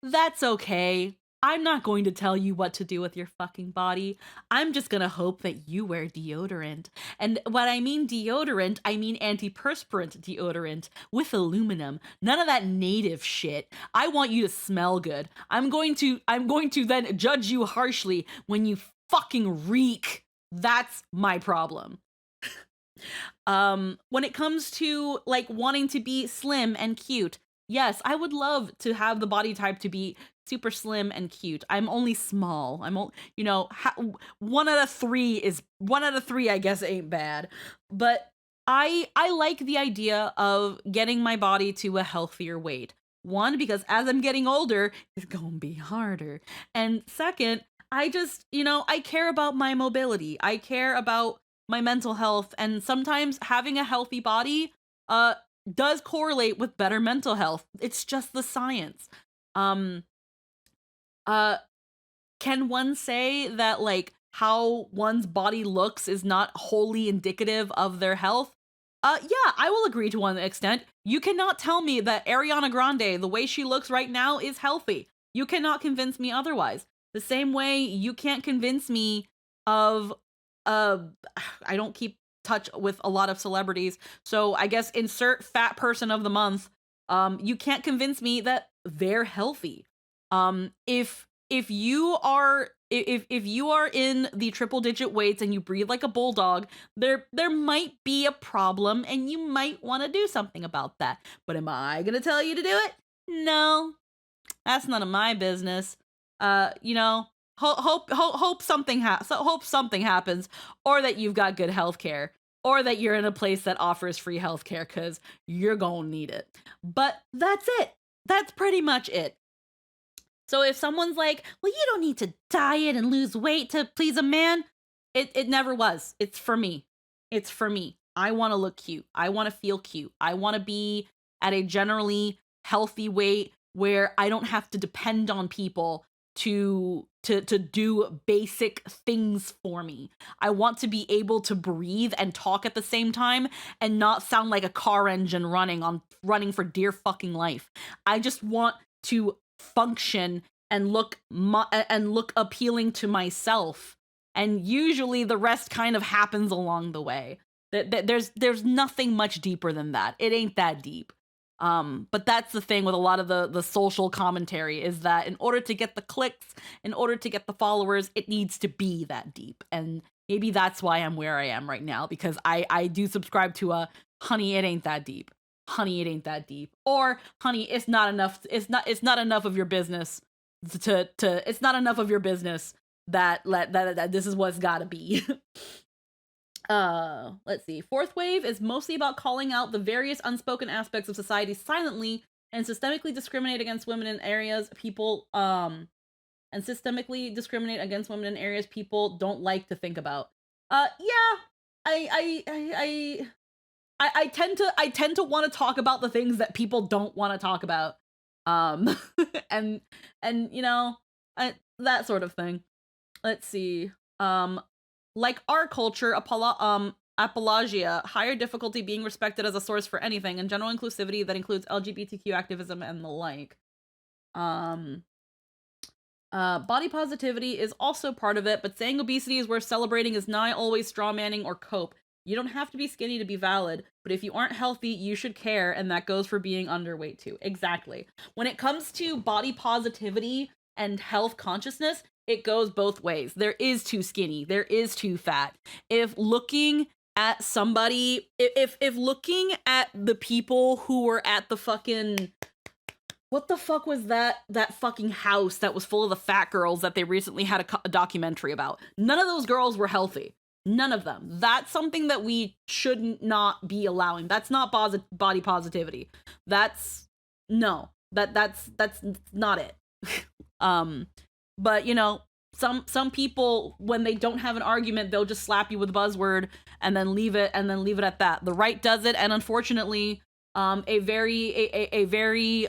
that's okay. I'm not going to tell you what to do with your fucking body. I'm just gonna hope that you wear deodorant. And when I mean deodorant, I mean antiperspirant deodorant with aluminum. None of that native shit. I want you to smell good. I'm going to then judge you harshly when you fucking reek. That's my problem. When it comes to like wanting to be slim and cute, yes, I would love to have the body type to be super slim and cute. I'm only small. One out of three, I guess, ain't bad. But I like the idea of getting my body to a healthier weight. One, because as I'm getting older, it's gonna be harder. And second, I just, I care about my mobility. I care about my mental health. And sometimes having a healthy body, does correlate with better mental health. It's just the science. Can one say that like how one's body looks is not wholly indicative of their health? Yeah, I will agree to one extent. You cannot tell me that Ariana Grande, the way she looks right now, is healthy. You cannot convince me otherwise. The same way you can't convince me of I don't keep touch with a lot of celebrities, so I guess insert fat person of the month. You can't convince me that they're healthy. If you are in the triple digit weights and you breathe like a bulldog, there might be a problem and you might want to do something about that. But am I gonna tell you to do it? No, that's none of my business. Hope something happens, or that you've got good healthcare, or that you're in a place that offers free healthcare, because you're gonna need it. But that's it. That's pretty much it. So if someone's like, well, you don't need to diet and lose weight to please a man, it never was. It's for me. It's for me. I want to look cute. I want to feel cute. I want to be at a generally healthy weight where I don't have to depend on people to do basic things for me. I want to be able to breathe and talk at the same time and not sound like a car engine running for dear fucking life. I just want to function and look appealing to myself, and usually the rest kind of happens along the way. There's nothing much deeper than that. It ain't that deep. But that's the thing with a lot of the social commentary, is that in order to get the clicks, in order to get the followers, it needs to be that deep. And maybe that's why I'm where I am right now, because I do subscribe to a honey, it ain't that deep. Honey, it ain't that deep. Or honey, it's not enough. It's not enough of your business it's not enough of your business that this is what's gotta be. Let's see. Fourth wave is mostly about calling out the various unspoken aspects of society silently and systemically discriminate against women in areas people don't like to think about. Yeah, I tend to want to talk about the things that people don't want to talk about, um, and you know, that sort of thing. Let's see. Like our culture, apologia, higher difficulty being respected as a source for anything, and general inclusivity that includes LGBTQ activism and the like. Body positivity is also part of it, but saying obesity is worth celebrating is not always strawmanning or cope. You don't have to be skinny to be valid, but if you aren't healthy, you should care, and that goes for being underweight too. Exactly. When it comes to body positivity and health consciousness, it goes both ways. There is too skinny, there is too fat. If looking at somebody, if looking at the people who were at the fucking, what the fuck was that fucking house that was full of the fat girls that they recently had a documentary about? None of those girls were healthy. None of them. That's something that we should not be allowing. That's not body positivity. That's no. That's not it. But you know, some people, when they don't have an argument, they'll just slap you with a buzzword and then leave it at that. The right does it, and unfortunately, a very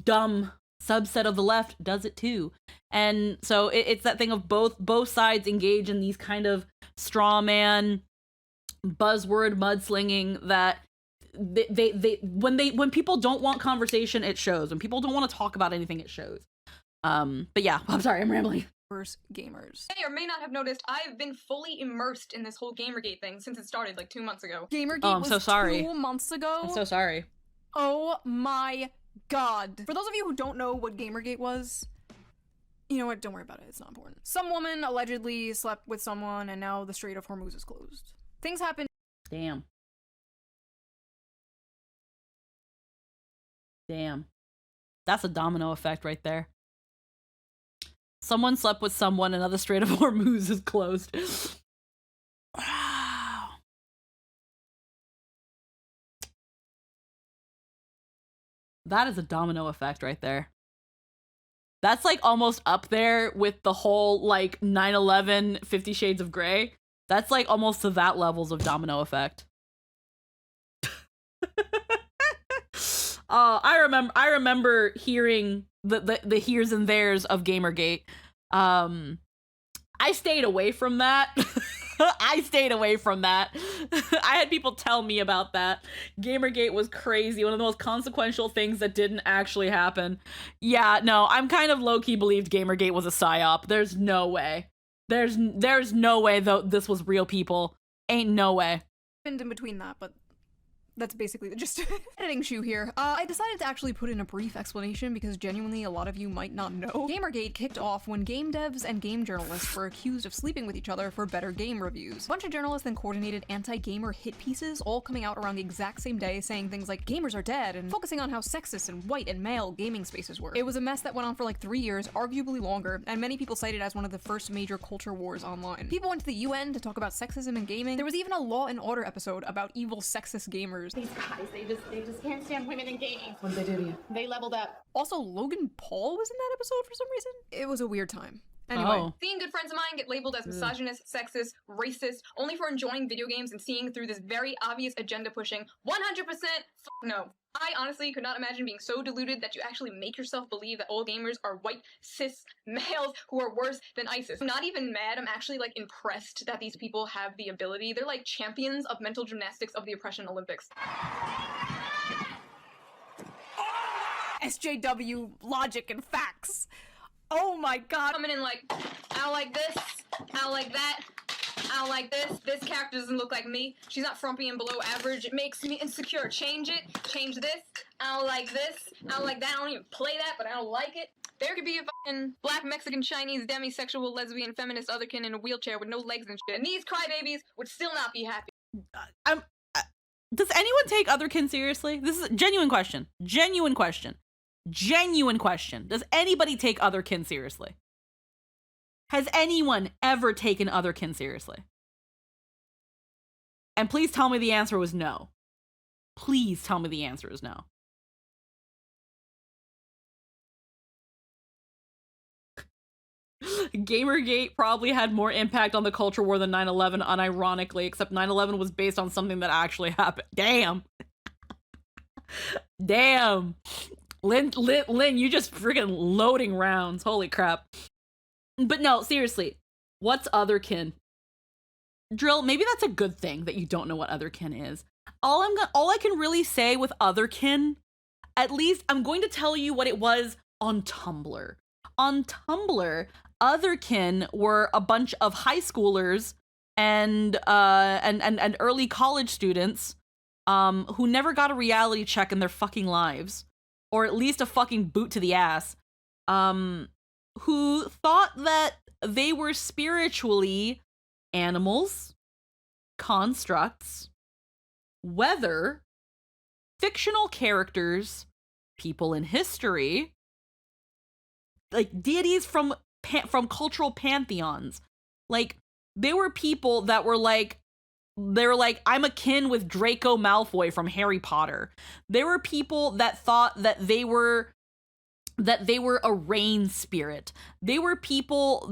dumb subset of the left does it too. And so it's that thing of both sides engage in these kind of straw man buzzword mudslinging that they when people don't want conversation, it shows. When people don't want to talk about anything, it shows. But yeah, I'm sorry, I'm rambling. Gamers. May or may not have noticed, I've been fully immersed in this whole Gamergate thing since it started like 2 months ago. Gamergate I'm was so sorry. 2 months ago? I'm so sorry. Oh my god. For those of you who don't know what Gamergate was, you know what, don't worry about it, it's not important. Some woman allegedly slept with someone and now the Strait of Hormuz is closed. Things happen. Damn. That's a domino effect right there. Someone slept with someone, another Strait of Hormuz is closed. Wow. That is a domino effect right there. That's like almost up there with the whole like 9/11 50 Shades of Grey. That's like almost to that levels of domino effect. I remember hearing the here's and there's of Gamergate. I stayed away from that. I stayed away from that. I had people tell me about that. Gamergate was crazy. One of the most consequential things that didn't actually happen. Yeah, no, I'm kind of low-key believed Gamergate was a psyop. There's no way. There's no way though this was real people. Ain't no way. In between that, but that's basically the gist of it. Editing Shoe here. I decided to actually put in a brief explanation because genuinely a lot of you might not know. Gamergate kicked off when game devs and game journalists were accused of sleeping with each other for better game reviews. A bunch of journalists then coordinated anti-gamer hit pieces, all coming out around the exact same day, saying things like gamers are dead and focusing on how sexist and white and male gaming spaces were. It was a mess that went on for like 3 years, arguably longer, and many people cite it as one of the first major culture wars online. People went to the UN to talk about sexism in gaming. There was even a Law and Order episode about evil sexist gamers. These guys, they just can't stand women in gaming. What did they do to you? They leveled up. Also, Logan Paul was in that episode for some reason. It was a weird time. Anyway. Oh. Seeing good friends of mine get labeled as misogynist, sexist, racist, only for enjoying video games and seeing through this very obvious agenda pushing, 100% no. I honestly could not imagine being so deluded that you actually make yourself believe that all gamers are white, cis males who are worse than ISIS. I'm not even mad, I'm actually like impressed that these people have the ability. They're like champions of mental gymnastics of the oppression Olympics. SJW, logic and facts. Oh my god. Coming in like, I don't like this, I don't like that, I don't like this character doesn't look like me, she's not frumpy and below average, it makes me insecure, change it, change this, I don't like this, I don't like that, I don't even play that, but I don't like it. There could be a fucking black, Mexican, Chinese, demisexual, lesbian, feminist, otherkin in a wheelchair with no legs and shit, and these crybabies would still not be happy. Does anyone take otherkin seriously? This is a genuine question. Genuine question. Genuine question. Does anybody take otherkin seriously? Has anyone ever taken otherkin seriously? And please tell me the answer was no. Please tell me the answer is no. Gamergate probably had more impact on the culture war than 9/11, unironically, except 9/11 was based on something that actually happened. Damn. Damn. Lynn, you just freaking loading rounds. Holy crap. But no, seriously. What's otherkin? Drill, maybe that's a good thing that you don't know what otherkin is. All I can really say with otherkin, at least I'm going to tell you what it was on Tumblr. On Tumblr, otherkin were a bunch of high schoolers and early college students who never got a reality check in their fucking lives, or at least a fucking boot to the ass, who thought that they were spiritually animals, constructs, weather, fictional characters, people in history, like deities from cultural pantheons. Like, they were people that were like, I'm akin with Draco Malfoy from Harry Potter. There were people that thought that they were a rain spirit. They were people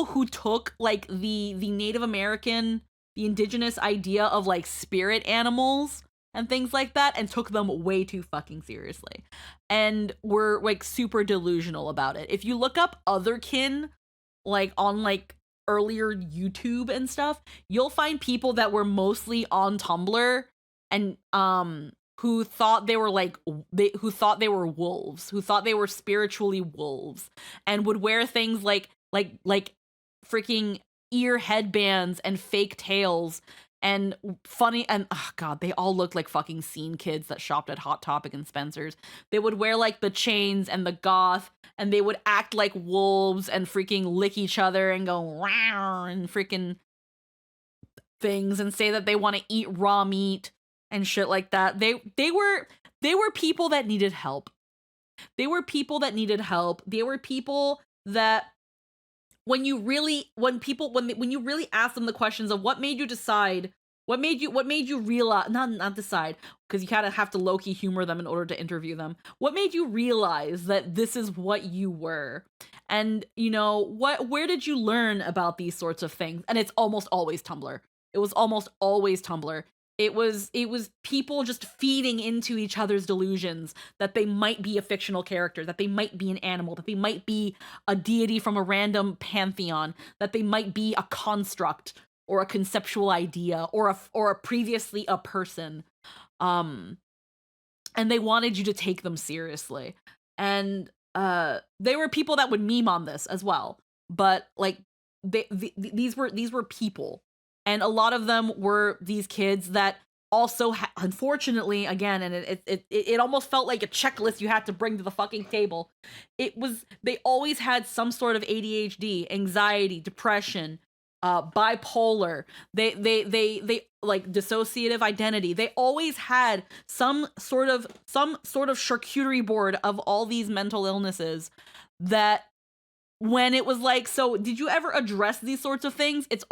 who took like the Native American, the indigenous idea of like spirit animals and things like that, and took them way too fucking seriously, and were like super delusional about it. If you look up otherkin, like on like earlier YouTube and stuff, you'll find people that were mostly on Tumblr and who thought they were wolves, who thought they were spiritually wolves, and would wear things like freaking ear headbands and fake tails and funny, and oh god, they all looked like fucking scene kids that shopped at Hot Topic and Spencer's. They would wear like the chains and the goth, and they would act like wolves and freaking lick each other and go wow and freaking things and say that they want to eat raw meat and shit like that. They were people that needed help. They were people that needed help. They were people that when you really ask them the questions of what made you decide, what made you realize, not decide, because you kind of have to low-key humor them in order to interview them. What made you realize that this is what you were? And, you know, where did you learn about these sorts of things? And it's almost always Tumblr. It was almost always Tumblr. It was people just feeding into each other's delusions that they might be a fictional character, that they might be an animal, that they might be a deity from a random pantheon, that they might be a construct or a conceptual idea or a previously a person. And they wanted you to take them seriously. And they were people that would meme on this as well. But like these were people. And a lot of them were these kids that also, unfortunately, again, and it almost felt like a checklist you had to bring to the fucking table. They always had some sort of ADHD, anxiety, depression, bipolar. They like dissociative identity. They always had some sort of charcuterie board of all these mental illnesses that, when it was like, so did you ever address these sorts of things? It's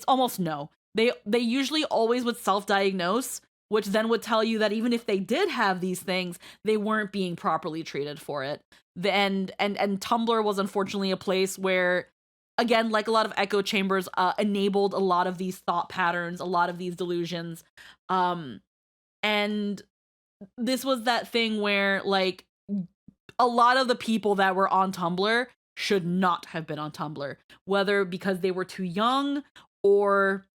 almost no. They usually always would self-diagnose, which then would tell you that even if they did have these things, they weren't being properly treated for it. And Tumblr was unfortunately a place where, again, like a lot of echo chambers, enabled a lot of these thought patterns, a lot of these delusions. And this was that thing where, like, a lot of the people that were on Tumblr should not have been on Tumblr, whether because they were too young or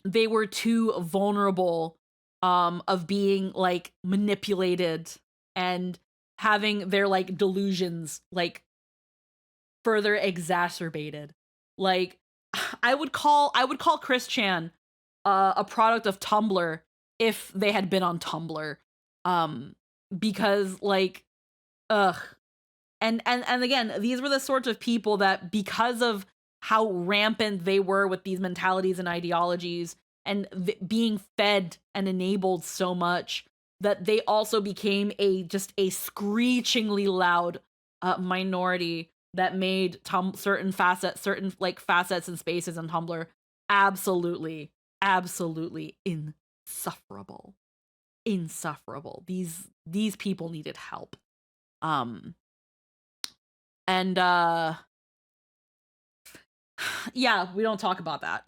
they were too vulnerable of being like manipulated and having their like delusions like further exacerbated. Like, I would call Chris Chan a product of Tumblr if they had been on Tumblr, because like, ugh. And again, these were the sorts of people that, because of how rampant they were with these mentalities and ideologies and being fed and enabled so much, that they also became just a screechingly loud minority that made certain facets and spaces in Tumblr absolutely insufferable. These people needed help. And Yeah, we don't talk about that.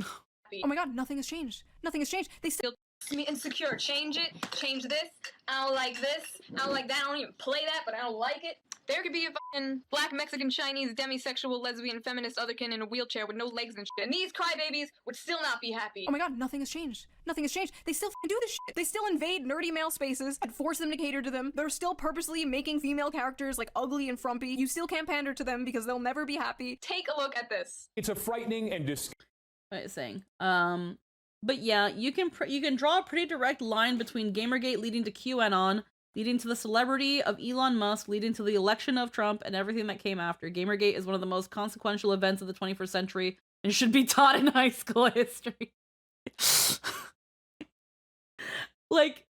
Oh my god, nothing has changed. Nothing has changed. They still Me insecure. Change it. Change this. I don't like this. I don't like that. I don't even play that, but I don't like it. There could be a fucking black, Mexican, Chinese, demisexual, lesbian, feminist, otherkin in a wheelchair with no legs and shit. And these crybabies would still not be happy. Oh my god, nothing has changed. Nothing has changed. They still do this shit. They still invade nerdy male spaces and force them to cater to them. They're still purposely making female characters like ugly and frumpy. You still can't pander to them because they'll never be happy. Take a look at this. It's a frightening and What is saying? But yeah, you can draw a pretty direct line between Gamergate leading to QAnon, leading to the celebrity of Elon Musk, leading to the election of Trump, and everything that came after. Gamergate is one of the most consequential events of the 21st century and should be taught in high school history. Like,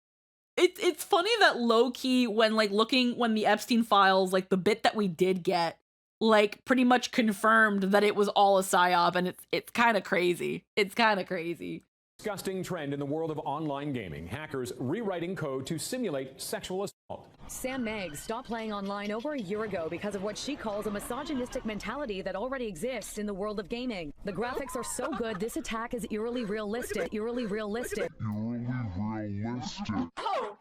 it's funny that low-key when the Epstein files, like the bit that we did get, like pretty much confirmed that it was all a psyop, and it's kind of crazy. It's kind of crazy. disgusting trend in the world of online gaming. Hackers rewriting code to simulate sexual assault. Sam Meggs stopped playing online over a year ago because of what she calls a misogynistic mentality that already exists in the world of gaming. The graphics are so good, this attack is eerily realistic. Eerily realistic. Oh,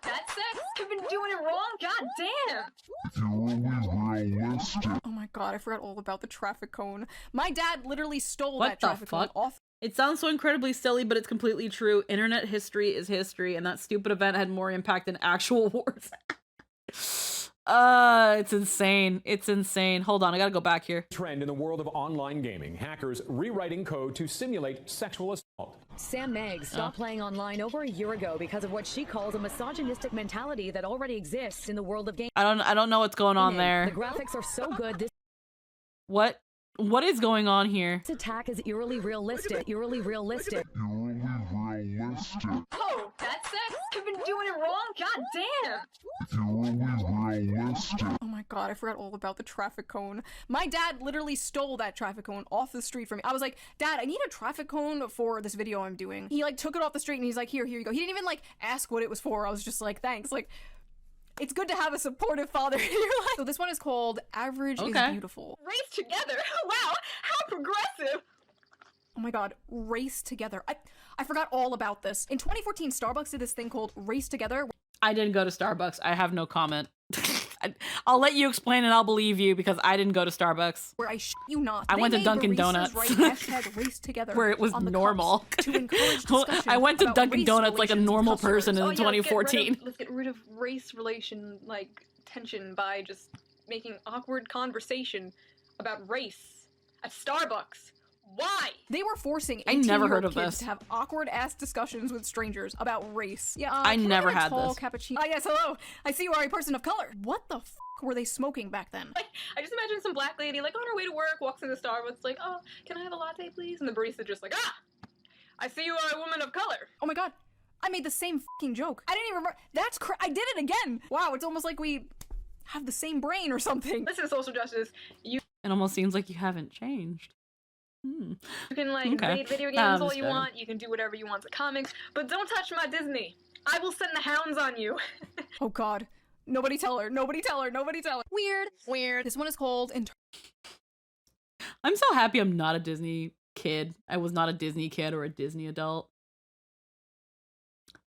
that's sex? I've been doing it wrong? God damn! Oh my god, I forgot all about the traffic cone. My dad literally stole What that the traffic cone fuck? off. It sounds so incredibly silly, but it's completely true. Internet history is history, and that stupid event had more impact than actual wars. It's insane. It's insane. Hold on, I gotta go back here. Trend in the world of online gaming. Hackers rewriting code to simulate sexual assault. Sam Meggs stopped playing online over a year ago because of what she calls a misogynistic mentality that already exists in the world of gaming. I don't know what's going on The there. graphics are so good, this What is going on here? attack is eerily realistic. Eerily realistic. Oh, that's sex? I've been doing it wrong? God damn! Oh my god, I forgot all about the traffic cone. My dad literally stole that traffic cone off the street from me. I was like, Dad, I need a traffic cone for this video I'm doing. He like took it off the street and he's like, here you go. He didn't even like ask what it was for. I was just like, thanks. Like, it's good to have a supportive father in your life. So this one is called Average is Beautiful. Race together? Wow, how progressive! Oh my god, Race Together. I forgot all about this. In 2014, Starbucks did this thing called Race Together. I didn't go to Starbucks. I have no comment. I'll let you explain and I'll believe you because I didn't go to Starbucks. Where I shit you not. I went to made Dunkin' baristas Donuts. write hashtag Race Together Where it was on the normal. cups to encourage discussion I went to about Dunkin' race Donuts like a relations normal with customers. person in Oh, yeah, 2014. Let's get rid of race relation, like, tension by just making awkward conversation about race at Starbucks. Why? They were forcing I never 18-year-old heard of kids this. to have awkward ass discussions with strangers about race. Yeah, I can never get a had tall this. Cappuccino. Ah, yes, hello. I see you are a person of color. What the f were they smoking back then? Like, I just imagine some black lady, like, on her way to work, walks into Starbucks, like, oh, can I have a latte, please? And the barista just like, ah! I see you are a woman of color. Oh my god, I made the same fucking joke. I didn't even remember. That's I did it again. Wow, it's almost like we have the same brain or something. Listen, social justice, you It almost seems like you haven't changed. can, like, Okay. invade video games all you want, you can do whatever you want to comics, but don't touch my Disney. I will send the hounds on you. Oh god. Nobody tell her. Nobody tell her. Nobody tell her. Weird. Weird. This one is called I'm so happy I'm not a Disney kid. I was not a Disney kid or a Disney adult.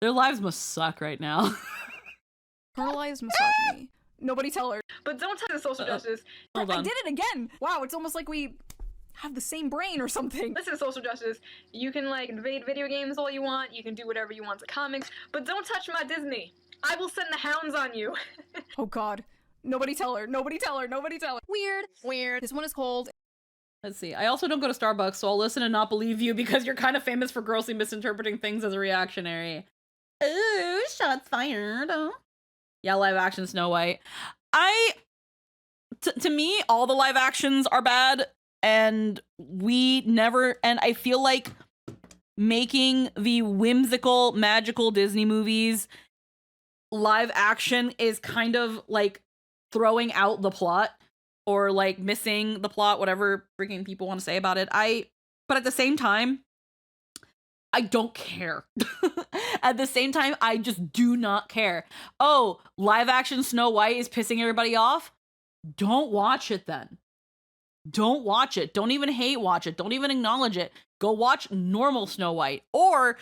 Their lives must suck right now. Internalized Misogyny. Nobody tell her. But don't touch the social justice. Hold I on. did it again. Wow, it's almost like we have the same brain or something. Listen, social justice, you can, like, invade video games all you want, you can do whatever you want to comics, but don't touch my Disney. I will send the hounds on you. Oh god. Nobody tell her. Nobody tell her. Nobody tell her. Weird. Weird. This one is called Let's see. I also don't go to Starbucks, so I'll listen and not believe you because you're kind of famous for grossly misinterpreting things as a reactionary. Ooh, shots fired. Yeah, live action Snow White. To me, all the live actions are bad, and I feel like making the whimsical, magical Disney movies live action is kind of like throwing out the plot or like missing the plot, whatever freaking people want to say about it. But at the same time, I don't care. At the same time, I just do not care. Oh, live action Snow White is pissing everybody off? Don't watch it then. don't watch it. Don't even hate watch it. Don't even acknowledge it. Go watch normal Snow White, or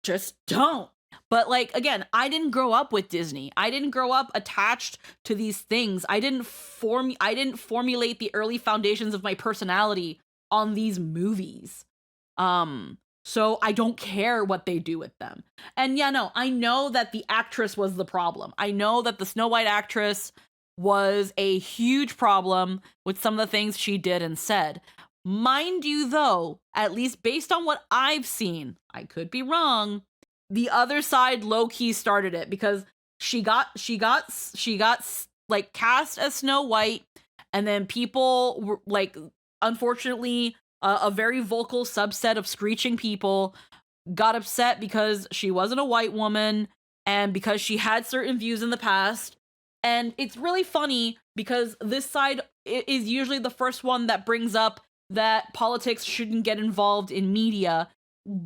just don't. But like, again, I didn't grow up with Disney. I didn't grow up attached to these things. I didn't formulate the early foundations of my personality on these movies. So I don't care what they do with them. And yeah, no, I know that the actress was the problem. I know that the Snow White actress was a huge problem with some of the things she did and said. Mind you, though, at least based on what I've seen, I could be wrong, the other side low-key started it, because she got like cast as Snow White, and then people were like, unfortunately, a very vocal subset of screeching people got upset because she wasn't a white woman and because she had certain views in the past. And it's really funny because this side is usually the first one that brings up that politics shouldn't get involved in media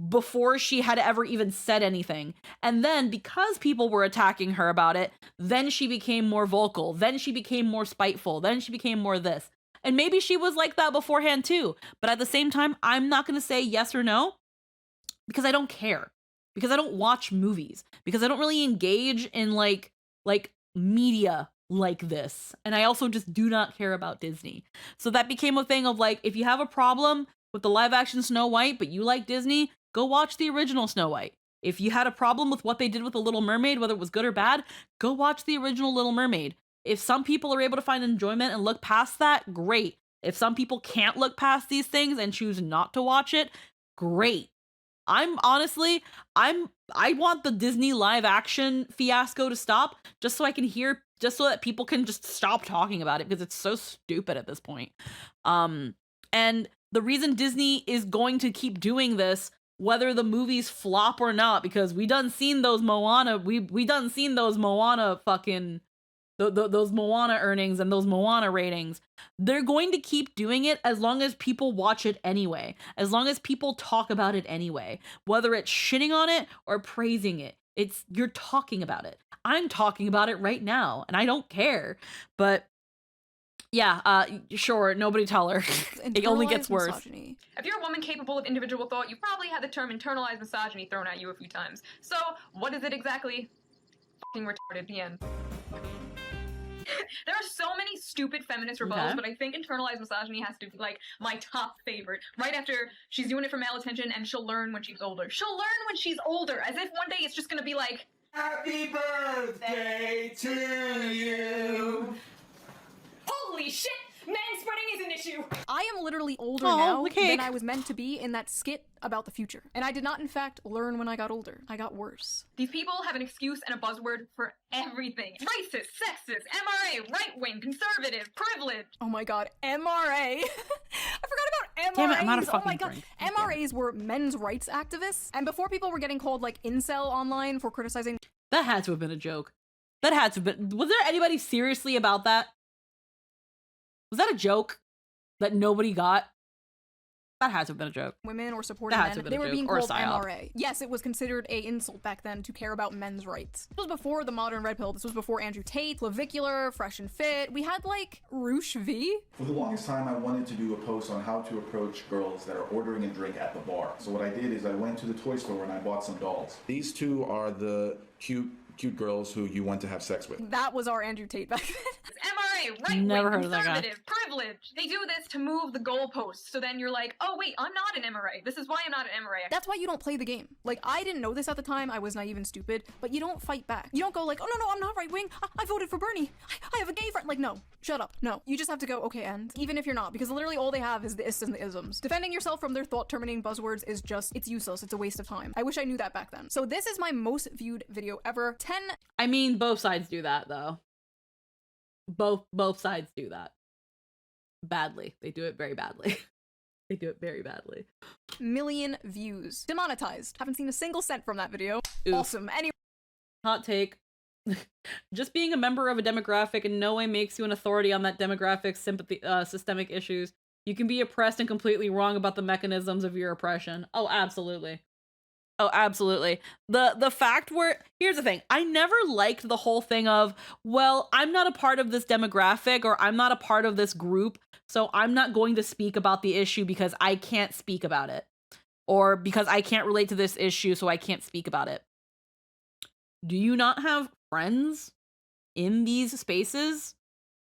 before she had ever even said anything. And then because people were attacking her about it, then she became more vocal. Then she became more spiteful. Then she became more this. And maybe she was like that beforehand too. But at the same time, I'm not going to say yes or no because I don't care. Because I don't watch movies. Because I don't really engage in like media like this. And I also just do not care about Disney. So that became a thing of like, if you have a problem with the live action Snow White, but you like Disney, go watch the original Snow White. If you had a problem with what they did with The Little Mermaid, whether it was good or bad, go watch the original Little Mermaid. If some people are able to find enjoyment and look past that, great. If some people can't look past these things and choose not to watch it, great. I want the Disney live action fiasco to stop just so that people can just stop talking about it, because it's so stupid at this point. And the reason Disney is going to keep doing this, whether the movies flop or not, because we done seen those Moana, we done seen those Moana fucking those Moana earnings and those Moana ratings. They're going to keep doing it as long as people watch it anyway, as long as people talk about it anyway, whether it's shitting on it or praising it. You're talking about it. I'm talking about it right now, and I don't care. But yeah, sure, nobody tell her. It only gets worse. Misogyny. If you're a woman capable of individual thought, you've probably had the term internalized misogyny thrown at you a few times. So, what is it exactly? Fucking retarded, the end. There are so many stupid feminist rebuttals, but I think internalized misogyny has to be like my top favorite. Right after she's doing it for malattention and she'll learn when she's older. She'll learn when she's older, as if one day it's just gonna be like, Happy birthday to you. Holy shit! Manspreading is an issue! I am literally older now than I was meant to be in that skit about the future. And I did not, in fact, learn when I got older. I got worse. these people have an excuse and a buzzword for everything. Racist, sexist, MRA, right-wing, conservative, privilege. Oh my god, MRA. I forgot about MRAs. Damn it, I'm out of oh fucking my god. drink. MRAs were men's rights activists. And before people were getting called like incel online for criticizing. That had to have been a joke. That had to have been. Was there anybody seriously about that? Was that a joke that nobody got? That had to have been a joke. Women or supporting That had to men, have been they a were joke, being or a called psyop. MRA. Yes, it was considered a insult back then to care about men's rights. This was before the modern red pill. This was before Andrew Tate, Clavicular, Fresh and Fit. We had like Roosh V. For the longest time, I wanted to do a post on how to approach girls that are ordering a drink at the bar. So what I did is I went to the toy store and I bought some dolls. These two are the cute girls who you want to have sex with. That was our Andrew Tate back then. MRA, right-wing, Never heard of that guy. conservative, privilege. They do this to move the goalposts, so then you're like, oh wait, I'm not an MRA. This is why I'm not an MRA. That's why you don't play the game. Like, I didn't know this at the time. I was naive and stupid, but you don't fight back. You don't go like, oh no, I'm not right-wing. I voted for Bernie. I have a gay friend. Like, no, shut up. No, you just have to go, okay, and even if you're not, because literally all they have is the ists and the isms. Defending yourself from their thought-terminating buzzwords is just, it's useless. It's a waste of time. I wish I knew that back then. So this is my most viewed video ever. 10. I mean, both sides do that though. Both sides do that. Badly. They do it very badly. They do it very badly. Million views. Demonetized. Haven't seen a single cent from that video. Oof. Awesome. Anyway. Hot take. Just being a member of a demographic in no way makes you an authority on that demographic's systemic issues. You can be oppressed and completely wrong about the mechanisms of your oppression. Oh, absolutely. Oh, absolutely. The fact where, here's the thing, I never liked the whole thing of, well, I'm not a part of this demographic or I'm not a part of this group, So I'm not going to speak about the issue because I can't speak about it. Or because I can't relate to this issue, so I can't speak about it. Do you not have friends in these spaces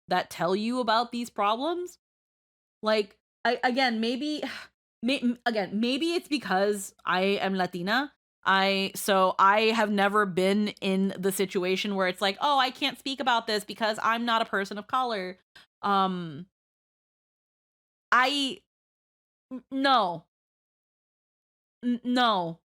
that tell you about these problems? Like, maybe it's because I am Latina. So I have never been in the situation where it's like, oh, I can't speak about this because I'm not a person of color. No. No.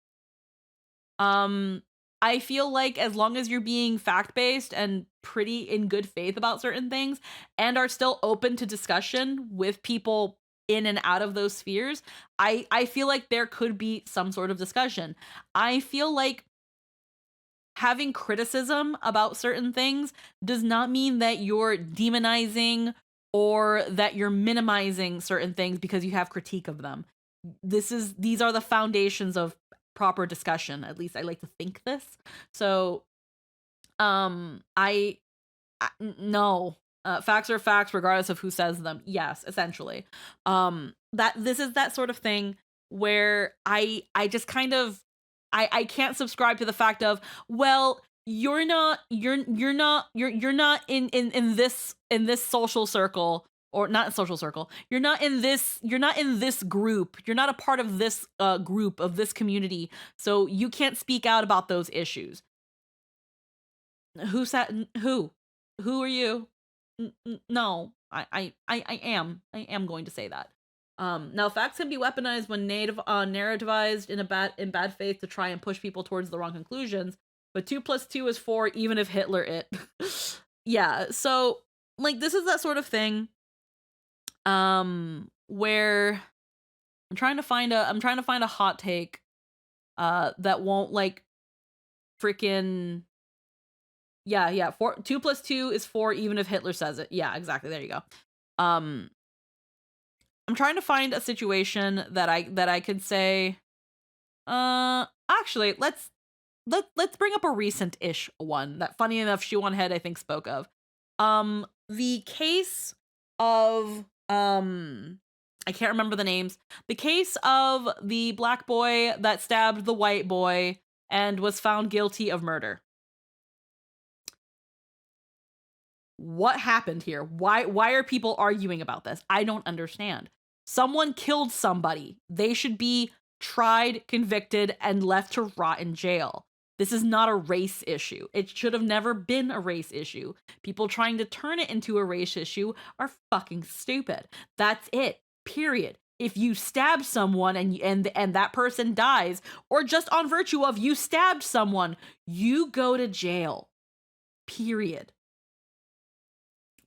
I feel like as long as you're being fact-based and pretty in good faith about certain things and are still open to discussion with people in and out of those spheres, I feel like there could be some sort of discussion. I feel like having criticism about certain things does not mean that you're demonizing or that you're minimizing certain things because you have critique of them. These are the foundations of proper discussion. At least I like to think this. So, no. Facts are facts regardless of who says them. Yes, essentially. That this is that sort of thing where I just kind of I can't subscribe to the fact of, well, you're not in this social circle, or not social circle. You're not in this group. You're not a part of this group, of this community. So you can't speak out about those issues. Who said who? Who are you? No, I am going to say that. Now facts can be weaponized when narrativized in bad faith to try and push people towards the wrong conclusions. But 2 + 2 is 4, even if Hitler it. Yeah. So like this is that sort of thing. Where I'm trying to find a hot take, that won't like freaking. Yeah. 2 + 2 is 4, even if Hitler says it. Yeah, exactly. There you go. I'm trying to find a situation that I could say. Actually, let's bring up a recent-ish one that, funny enough, Shoe0nHead I think spoke of. The case of I can't remember the names. The case of the black boy that stabbed the white boy and was found guilty of murder. What happened here? Why are people arguing about this? I don't understand. Someone killed somebody. They should be tried, convicted, and left to rot in jail. This is not a race issue. It should have never been a race issue. People trying to turn it into a race issue are fucking stupid. That's it. Period. If you stab someone and that person dies, or just on virtue of you stabbed someone, you go to jail. Period.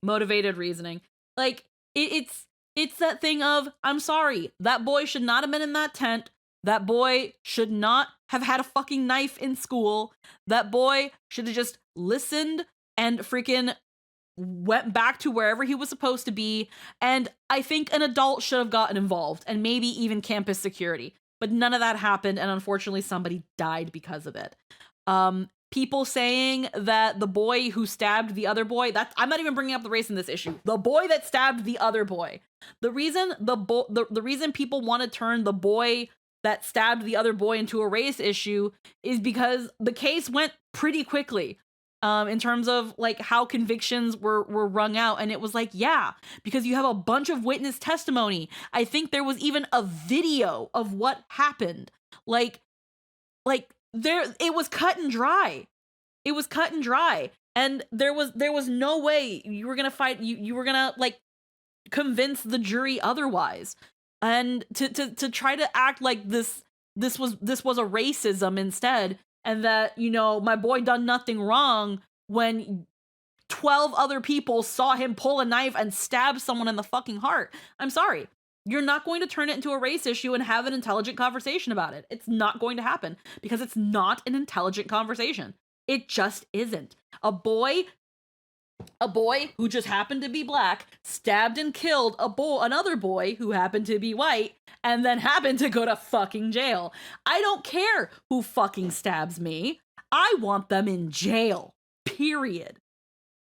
Motivated reasoning. Like, it's that thing of, I'm sorry, that boy should not have been in that tent. That boy should not have had a fucking knife in school. That boy should have just listened and freaking went back to wherever he was supposed to be. And I think an adult should have gotten involved, and maybe even campus security. But none of that happened, and unfortunately somebody died because of it. People saying that the boy who stabbed the other boy, I'm not even bringing up the race in this issue. The boy that stabbed the other boy. The reason the reason people want to turn the boy that stabbed the other boy into a race issue is because the case went pretty quickly. In terms of like how convictions were wrung out, and it was like, yeah, because you have a bunch of witness testimony. I think there was even a video of what happened. Like there, it was cut and dry. It was cut and dry, and there was no way you were gonna fight. You were gonna like convince the jury otherwise, and to try to act like this was a racism instead. And that, you know, my boy done nothing wrong when 12 other people saw him pull a knife and stab someone in the fucking heart. I'm sorry. You're not going to turn it into a race issue and have an intelligent conversation about it. It's not going to happen because it's not an intelligent conversation. It just isn't. A boy who just happened to be black stabbed and killed another boy who happened to be white and then happened to go to fucking jail. I don't care who fucking stabs me. I want them in jail. Period.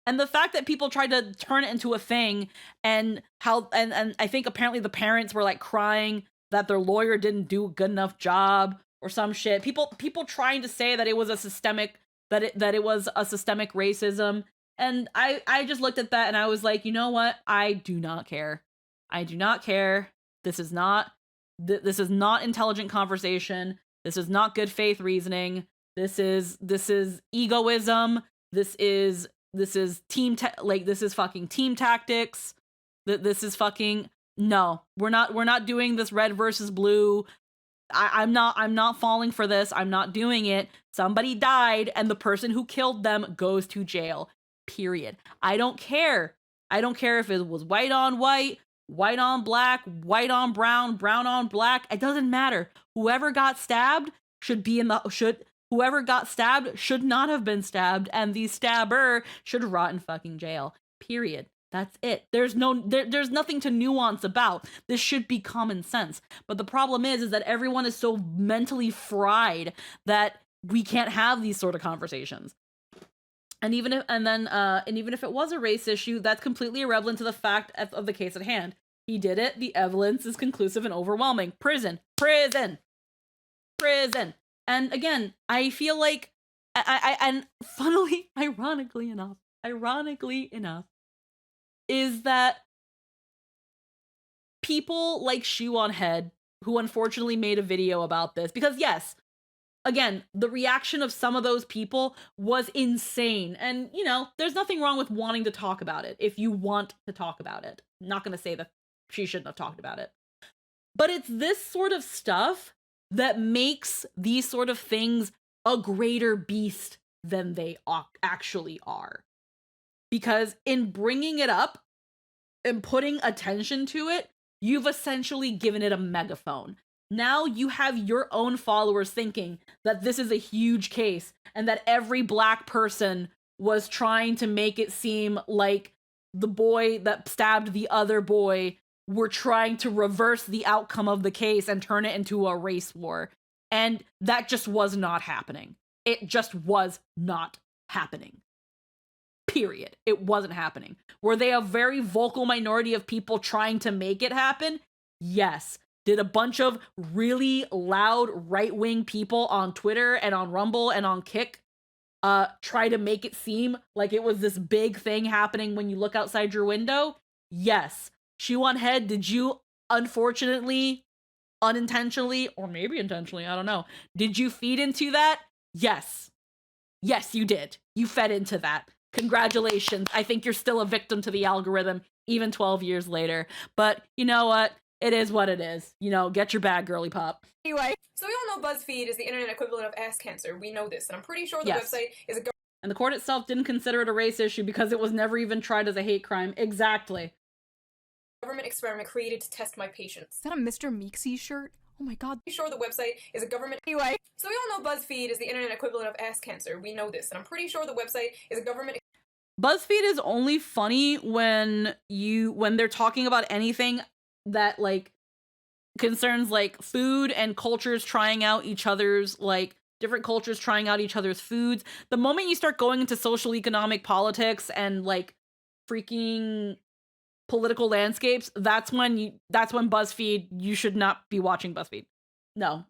And the fact that people tried to turn it into a thing, and how and I think apparently the parents were like crying that their lawyer didn't do a good enough job or some shit. People trying to say that it was a systemic that it was a systemic racism. And I just looked at that and I was like, you know what? I do not care. I do not care. This is not intelligent conversation. This is not good faith reasoning. This is egoism. This is this is fucking team tactics. This is fucking no. We're not doing this red versus blue. I'm not falling for this. I'm not doing it. Somebody died and the person who killed them goes to jail. Period. I don't care. I don't care if it was white on white, white on black, white on brown, brown on black. It doesn't matter. Whoever got stabbed should not have been stabbed, and the stabber should rot in fucking jail. Period. That's it. There's nothing to nuance about. This should be common sense. But the problem is that everyone is so mentally fried that we can't have these sort of conversations. And even if it was a race issue, that's completely irrelevant to the fact of the case at hand. He did it. The evidence is conclusive and overwhelming. Prison. And again, I feel like and funnily, ironically enough, is that people like Shoe0nHead, who unfortunately made a video about this, because yes, again, the reaction of some of those people was insane. And, you know, there's nothing wrong with wanting to talk about it if you want to talk about it. I'm not going to say that she shouldn't have talked about it. But it's this sort of stuff that makes these sort of things a greater beast than they actually are. Because in bringing it up and putting attention to it, you've essentially given it a megaphone. Now you have your own followers thinking that this is a huge case and that every black person was trying to make it seem like the boy that stabbed the other boy were trying to reverse the outcome of the case and turn it into a race war. And that just was not happening. It just was not happening. Period. It wasn't happening. Were they a very vocal minority of people trying to make it happen? Yes. Did a bunch of really loud right-wing people on Twitter and on Rumble and on Kick try to make it seem like it was this big thing happening when you look outside your window? Yes. Shoe0nHead, did you unfortunately, unintentionally, or maybe intentionally, I don't know, did you feed into that? Yes. Yes, you did. You fed into that. Congratulations. I think you're still a victim to the algorithm, even 12 years later. But you know what? It is what it is. You know, get your bag, girly pop. Anyway, so we all know BuzzFeed is the internet equivalent of ass cancer. We know this, and I'm pretty sure the website is a and the court itself didn't consider it a race issue because it was never even tried as a hate crime. Exactly. government experiment created to test my patience. Is that a Mr. Meeksy shirt? Oh my god. I'm sure the website is a government. Anyway, so we all know BuzzFeed is the internet equivalent of ass cancer. We know this, and I'm pretty sure the website is a government. BuzzFeed is only funny when they're talking about anything that like concerns like food and cultures trying out each other's like different cultures trying out each other's foods. The moment you start going into social economic politics and like freaking political landscapes, that's when BuzzFeed, you should not be watching BuzzFeed. No.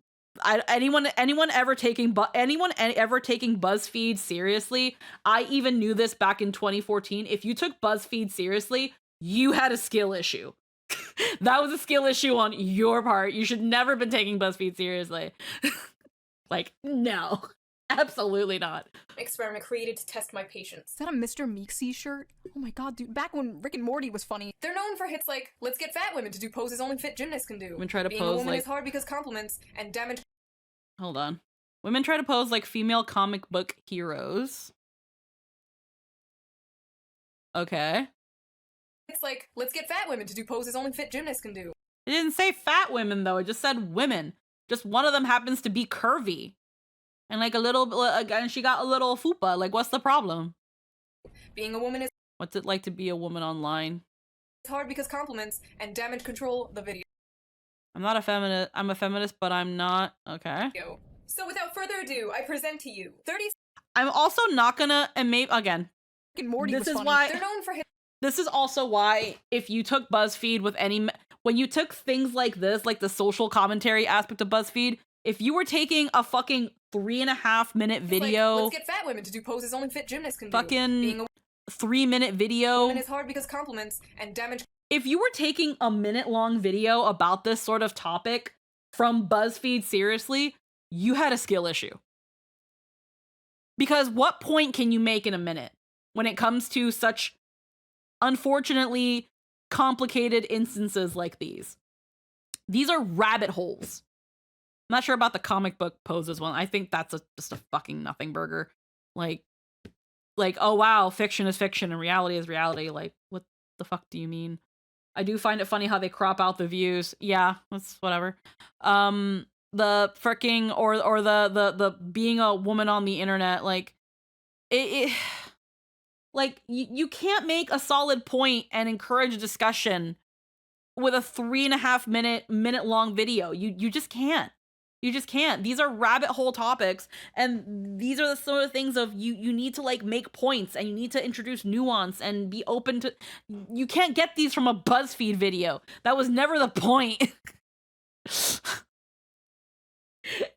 Anyone ever taking BuzzFeed seriously, I even knew this back in 2014. If you took BuzzFeed seriously, you had a skill issue. That was a skill issue on your part. You should never have been taking BuzzFeed seriously. Like, no. Absolutely not. Experiment created to test my patience. Is that a Mr. Meeksy shirt? Oh my god, dude. Back when Rick and Morty was funny. They're known for hits like, let's get fat women to do poses only fit gymnasts can do. Women try to Being pose a woman like... is hard because compliments and damage... Hold on. Women try to pose like female comic book heroes. Okay. It's like, let's get fat women to do poses only fit gymnasts can do. It didn't say fat women, though. It just said women. Just one of them happens to be curvy. And like a little, and she got a little fupa. Like, what's the problem? Being a woman is... What's it like to be a woman online? It's hard because compliments and damage control the video. I'm not a feminist. I'm a feminist, but I'm not. Okay. So without further ado, I present to you 30... I'm also not gonna, and maybe, again, and Morty This was is funny. why- They're known for This is also why if you took BuzzFeed with when you took things like this, like the social commentary aspect of BuzzFeed, if you were taking a fucking 3.5 minute video, let's get fat women to do poses only fit gymnasts can fucking do. Being a 3-minute video. woman is hard because compliments and damage. If you were taking a minute-long video about this sort of topic from BuzzFeed seriously, you had a skill issue. Because what point can you make in a minute when it comes to such unfortunately complicated instances like these? These are rabbit holes. I'm not sure about the comic book poses one. I think that's just a fucking nothing burger. Like, oh wow, fiction is fiction and reality is reality. Like, what the fuck do you mean? I do find it funny how they crop out the views. Yeah, that's whatever. The freaking or the being a woman on the internet, like it like you can't make a solid point and encourage a discussion with a 3.5 minute long video. You just can't. You just can't. These are rabbit hole topics, and these are the sort of things of you need to like make points, and you need to introduce nuance and be open to. You can't get these from a BuzzFeed video. That was never the point.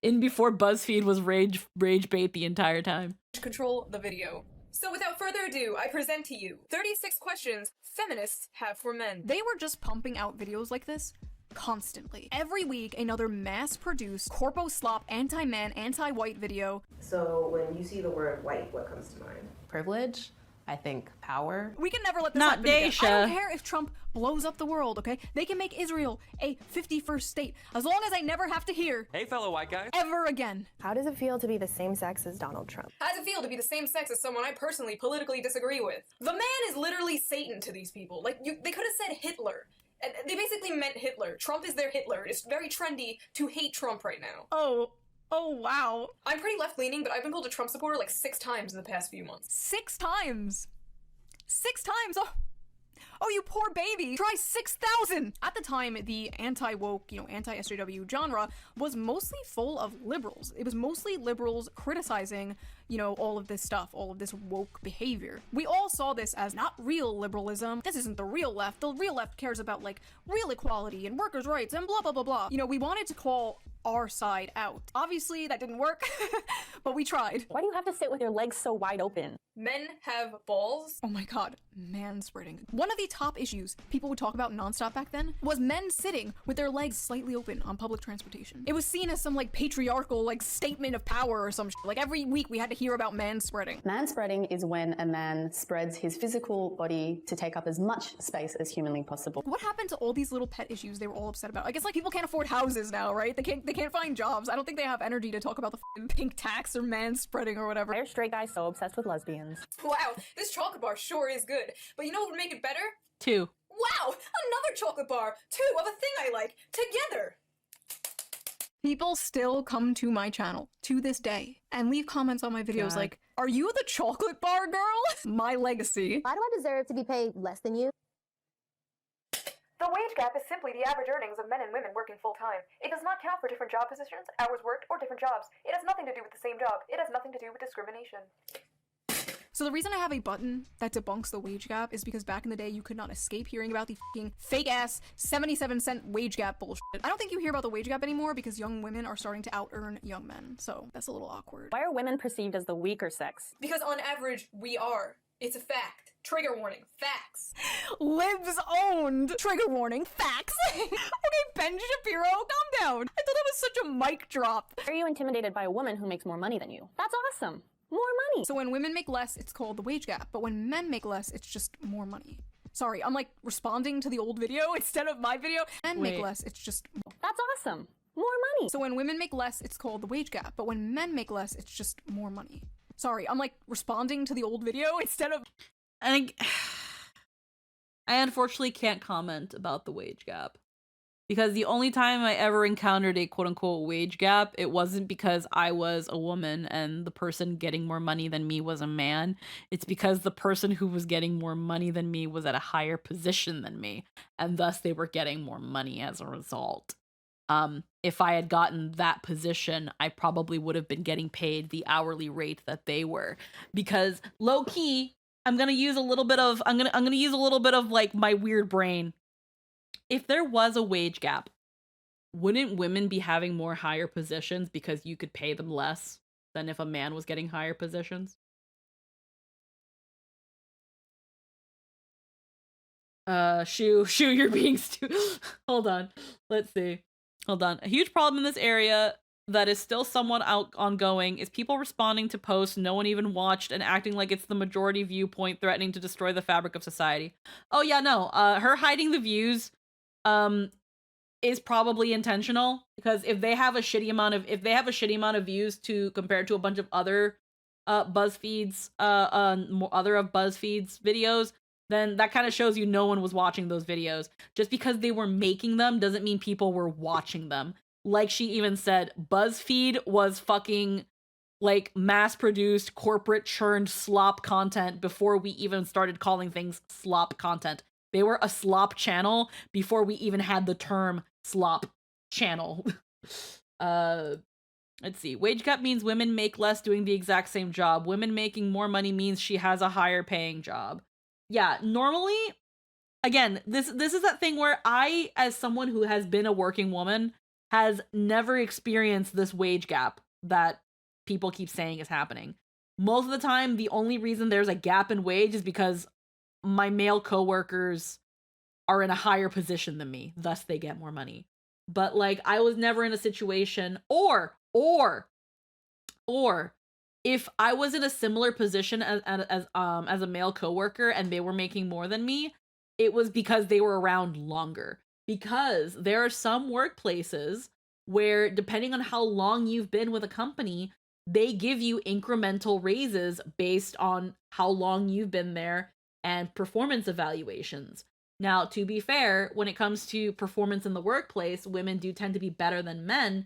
In before BuzzFeed was rage bait the entire time. Control the video. So without further ado, I present to you 36 questions feminists have for men. They were just pumping out videos like this constantly. Every week, another mass-produced, corpo-slop, anti-man, anti-white video. So when you see the word white, what comes to mind? Privilege. I think power. We can never let this Not happen again. Daisha. I don't care if Trump blows up the world, okay? They can make Israel a 51st state, as long as I never have to hear, Hey, fellow white guy. ever again. How does it feel to be the same sex as Donald Trump? How does it feel to be the same sex as someone I personally politically disagree with? The man is literally Satan to these people. Like, they could have said Hitler. And they basically meant Hitler. Trump is their Hitler. It's very trendy to hate Trump right now. Oh, wow. I'm pretty left-leaning, but I've been called a Trump supporter like 6 times in the past few months. 6 times? 6 times? Oh, you poor baby. Try 6,000. At the time, the anti-woke, anti-SJW genre was mostly full of liberals. It was mostly liberals criticizing, all of this stuff, all of this woke behavior. We all saw this as not real liberalism. This isn't the real left. The real left cares about, like, real equality and workers' rights and blah, blah, blah, blah. We wanted to call our side out. Obviously, that didn't work, but we tried. Why do you have to sit with your legs so wide open? Men have balls? Oh my god, manspreading. One of the top issues people would talk about nonstop back then was men sitting with their legs slightly open on public transportation. It was seen as some, like, patriarchal, like, statement of power or some shit. Like, every week we had to hear about manspreading. Manspreading is when a man spreads his physical body to take up as much space as humanly possible. What happened to all these little pet issues they were all upset about? I guess, like, people can't afford houses now, right? They can't find jobs. I don't think they have energy to talk about the f***ing pink tax or manspreading or whatever. Why are straight guys so obsessed with lesbians? Wow, this chocolate bar sure is good. But you know what would make it better? 2. Wow, another chocolate bar! 2 of a thing I like, together! People still come to my channel, to this day, and leave comments on my videos like, are you the chocolate bar girl? My legacy. Why do I deserve to be paid less than you? The wage gap is simply the average earnings of men and women working full-time. It does not count for different job positions, hours worked, or different jobs. It has nothing to do with the same job. It has nothing to do with discrimination. So the reason I have a button that debunks the wage gap is because back in the day you could not escape hearing about the f***ing fake-ass 77-cent wage gap bullshit. I don't think you hear about the wage gap anymore because young women are starting to out-earn young men, so that's a little awkward. Why are women perceived as the weaker sex? Because on average, we are. It's a fact. Trigger warning. Facts. Libs owned. Trigger warning. Facts. Okay, Ben Shapiro, calm down. I thought that was such a mic drop. Are you intimidated by a woman who makes more money than you? That's awesome. More money. So when women make less, it's called the wage gap. But when men make less, it's just more money. Sorry, I'm like responding to the old video instead of my video. Men make less, it's just more. That's awesome. More money. So when women make less, it's called the wage gap. But when men make less, it's just more money. Sorry, I'm like responding to the old video instead of... I unfortunately can't comment about the wage gap. Because the only time I ever encountered a quote-unquote wage gap, it wasn't because I was a woman and the person getting more money than me was a man. It's because the person who was getting more money than me was at a higher position than me, and thus they were getting more money as a result. If I had gotten that position, I probably would have been getting paid the hourly rate that they were. Because low-key, I'm gonna use a little bit of like my weird brain. If there was a wage gap, wouldn't women be having more higher positions because you could pay them less than if a man was getting higher positions? Shoe, you're being hold on. Let's see. Hold on. A huge problem in this area that is still somewhat ongoing is people responding to posts no one even watched and acting like it's the majority viewpoint, threatening to destroy the fabric of society. Oh yeah, no. Her hiding the views is probably intentional, because if they have a shitty amount of views to compared to a bunch of other BuzzFeed's other of BuzzFeed's videos, then that kind of shows you no one was watching those videos. Just because they were making them doesn't mean people were watching them. Like she even said, BuzzFeed was fucking like mass-produced, corporate churned slop content before we even started calling things slop content. They were a slop channel before we even had the term slop channel. Let's see. Wage gap means women make less doing the exact same job. Women making more money means she has a higher paying job. Yeah, normally, again, this is that thing where I, as someone who has been a working woman, has never experienced this wage gap that people keep saying is happening. Most of the time, the only reason there's a gap in wage is because my male coworkers are in a higher position than me, thus they get more money. But like, I was never in a situation, or if I was in a similar position as a male coworker and they were making more than me, it was because they were around longer. Because there are some workplaces where, depending on how long you've been with a company, they give you incremental raises based on how long you've been there and performance evaluations. Now, to be fair, when it comes to performance in the workplace, women do tend to be better than men,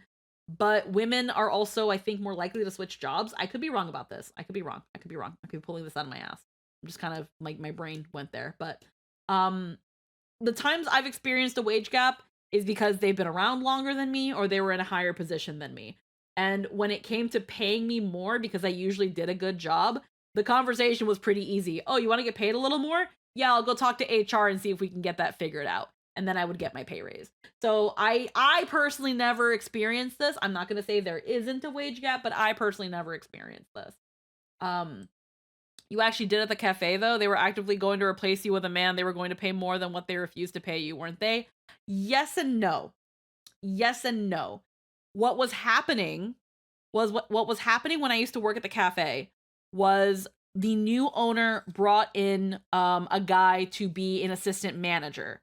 but women are also, I think, more likely to switch jobs. I could be wrong about this. I could be wrong. I could be pulling this out of my ass. I'm just kind of like, my brain went there. But the times I've experienced a wage gap is because they've been around longer than me or they were in a higher position than me. And when it came to paying me more because I usually did a good job, the conversation was pretty easy. Oh, you want to get paid a little more? Yeah, I'll go talk to HR and see if we can get that figured out. And then I would get my pay raise. So I personally never experienced this. I'm not going to say there isn't a wage gap, but I personally never experienced this. You actually did at the cafe, though. They were actively going to replace you with a man. They were going to pay more than what they refused to pay you, weren't they? Yes and no. Yes and no. What was happening was what was happening when I used to work at the cafe was the new owner brought in a guy to be an assistant manager.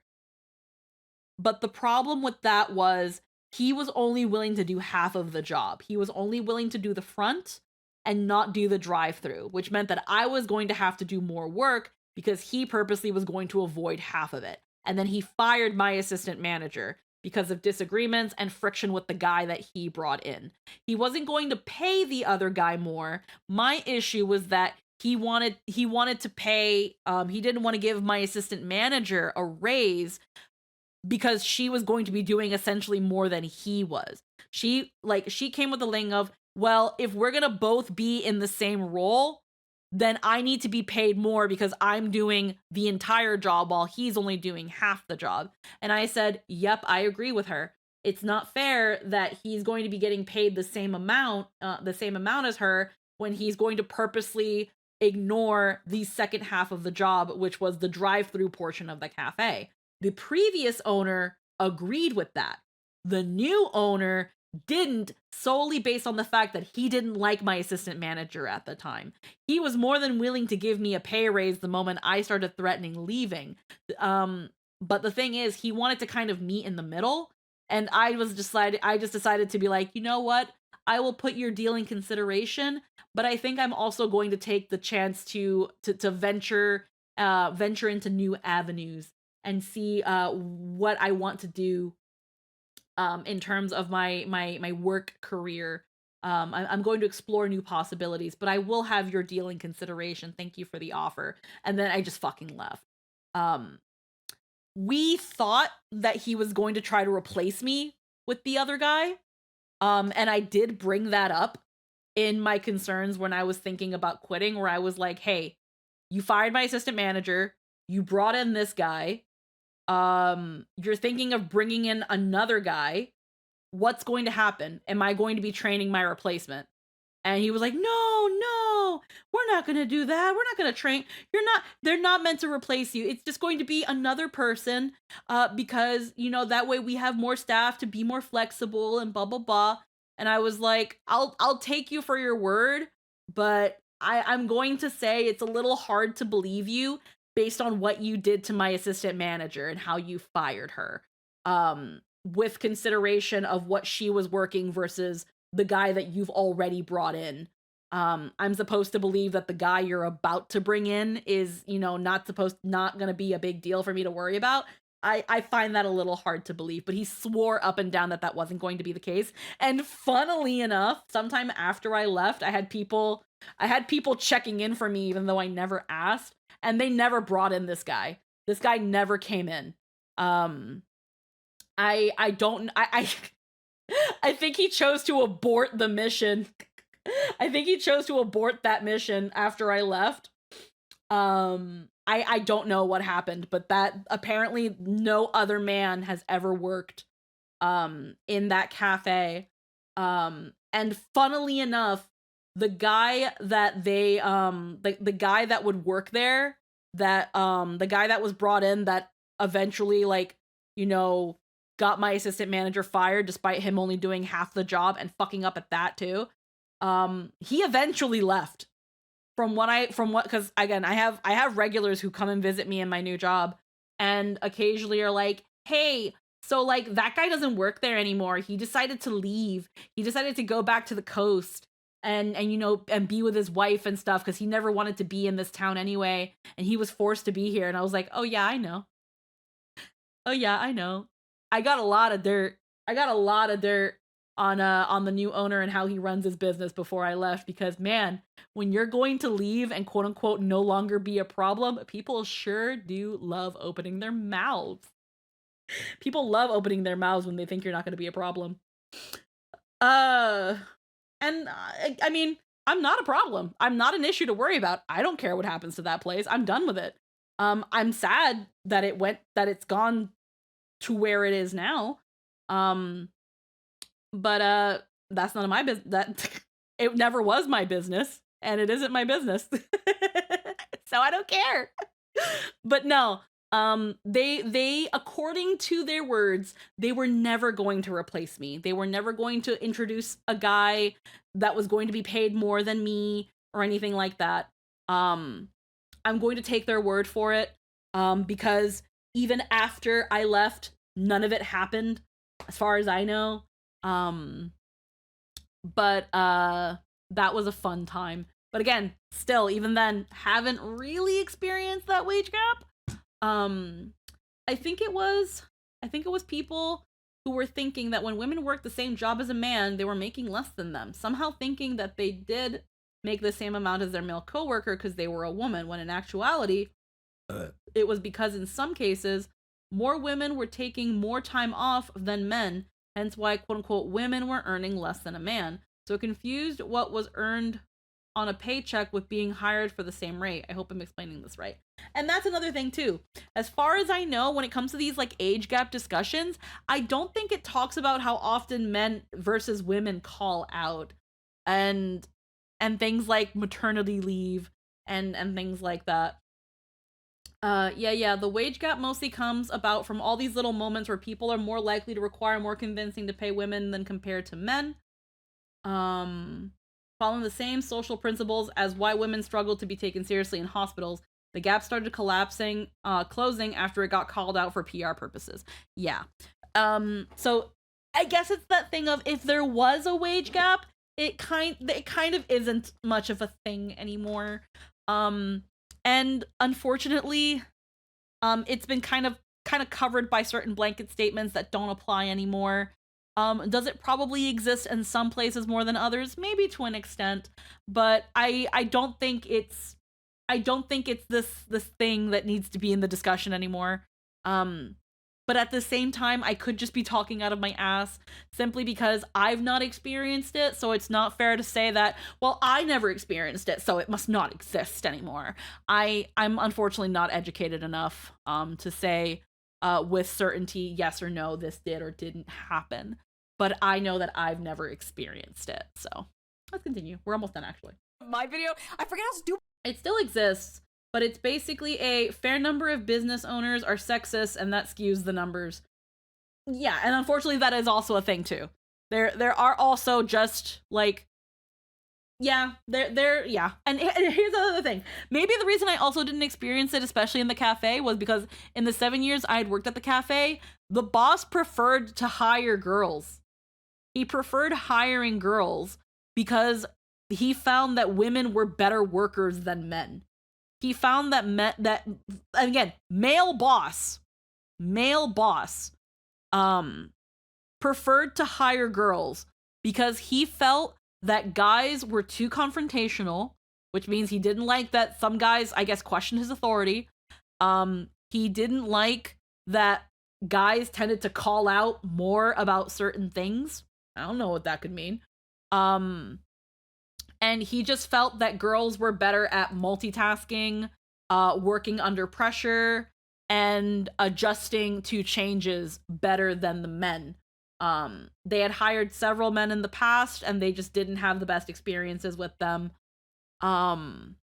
But the problem with that was he was only willing to do half of the job. He was only willing to do the front and not do the drive-through, which meant that I was going to have to do more work because he purposely was going to avoid half of it. And then he fired my assistant manager because of disagreements and friction with the guy that he brought in. He wasn't going to pay the other guy more. My issue was that he wanted to pay, he didn't want to give my assistant manager a raise because she was going to be doing essentially more than he was. She came with the ling of, well, if we're gonna both be in the same role, then I need to be paid more because I'm doing the entire job while he's only doing half the job. And I said, yep, I agree with her. It's not fair that he's going to be getting paid the same amount as her when he's going to purposely ignore the second half of the job, which was the drive-through portion of the cafe. The previous owner agreed with that. The new owner didn't, solely based on the fact that he didn't like my assistant manager at the time. He was more than willing to give me a pay raise the moment I started threatening leaving. But the thing is, he wanted to kind of meet in the middle, and I just decided to be like, you know what? I will put your deal in consideration, but I think I'm also going to take the chance to venture into new avenues and see what I want to do in terms of my work career. I'm going to explore new possibilities, but I will have your deal in consideration. Thank you for the offer. And then I just fucking left. We thought that he was going to try to replace me with the other guy. And I did bring that up in my concerns when I was thinking about quitting, where I was like, hey, You fired my assistant manager. You brought in this guy. You're thinking of bringing in another guy. What's going to happen? Am I going to be training my replacement? And he was like, no, we're not going to do that. We're not going to train. They're not meant to replace you. It's just going to be another person, because, you know, that way we have more staff to be more flexible and blah, blah, blah. And I was like, I'll take you for your word, but I'm going to say it's a little hard to believe you based on what you did to my assistant manager and how you fired her, with consideration of what she was working versus the guy that you've already brought in. I'm supposed to believe that the guy you're about to bring in is, you know, not going to be a big deal for me to worry about. I find that a little hard to believe, but he swore up and down that that wasn't going to be the case. And funnily enough, sometime after I left, I had people checking in for me, even though I never asked, and they never brought in this guy. This guy never came in. I think he chose to abort the mission. I think he chose to abort that mission after I left. I don't know what happened, but that apparently no other man has ever worked in that cafe. And funnily enough, the guy that they the guy that would work there, that the guy that was brought in that eventually, like, you know, got my assistant manager fired despite him only doing half the job and fucking up at that too. He eventually left. Because again, I have regulars who come and visit me in my new job and occasionally are like, hey, so like that guy doesn't work there anymore. He decided to leave. He decided to go back to the coast and you know, and be with his wife and stuff because he never wanted to be in this town anyway. And he was forced to be here. And I was like, oh yeah, I know. Oh yeah, I know. I got a lot of dirt on the new owner and how he runs his business before I left, because man, when you're going to leave and quote unquote no longer be a problem, people sure do love opening their mouths. People love opening their mouths when they think you're not going to be a problem. I mean, I'm not a problem. I'm not an issue to worry about. I don't care what happens to that place. I'm done with it. I'm sad that it's gone to where it is now. But that's none of my business. That it never was my business, and it isn't my business. So I don't care. But no, they according to their words, they were never going to replace me. They were never going to introduce a guy that was going to be paid more than me or anything like that. I'm going to take their word for it, because even after I left, none of it happened, as far as I know. But that was a fun time. But again, still, even then, haven't really experienced that wage gap. I think it was people who were thinking that when women worked the same job as a man, they were making less than them. Somehow thinking that they did make the same amount as their male coworker because they were a woman, when in actuality, it was because in some cases, more women were taking more time off than men, hence why, quote unquote, women were earning less than a man. So confused what was earned on a paycheck with being hired for the same rate. I hope I'm explaining this right. And that's another thing too. As far as I know, when it comes to these like age gap discussions, I don't think it talks about how often men versus women call out and things like maternity leave and things like that. The wage gap mostly comes about from all these little moments where people are more likely to require more convincing to pay women than compared to men. Following the same social principles as why women struggle to be taken seriously in hospitals, the gap started closing after it got called out for PR purposes. Yeah. So I guess it's that thing of, if there was a wage gap, it kind of isn't much of a thing anymore. And unfortunately, it's been kind of covered by certain blanket statements that don't apply anymore. Does it probably exist in some places more than others? Maybe to an extent, but I don't think it's this thing that needs to be in the discussion anymore. But at the same time, I could just be talking out of my ass simply because I've not experienced it. So it's not fair to say that, well, I never experienced it, so it must not exist anymore. I'm unfortunately not educated enough to say with certainty, yes or no, this did or didn't happen. But I know that I've never experienced it. So let's continue. We're almost done, actually. My video, I forget how stupid. It still exists, but it's basically a fair number of business owners are sexist, and that skews the numbers. Yeah, and unfortunately that is also a thing too. There are also just like, yeah, yeah. And here's the other thing. Maybe the reason I also didn't experience it, especially in the cafe, was because in the 7 years I had worked at the cafe, the boss preferred to hire girls. He preferred hiring girls because he found that women were better workers than men. He found that again, male boss, preferred to hire girls because he felt that guys were too confrontational, which means he didn't like that some guys, I guess, questioned his authority. He didn't like that guys tended to call out more about certain things. I don't know what that could mean. And he just felt that girls were better at multitasking, working under pressure, and adjusting to changes better than the men. They had hired several men in the past, and they just didn't have the best experiences with them. I'm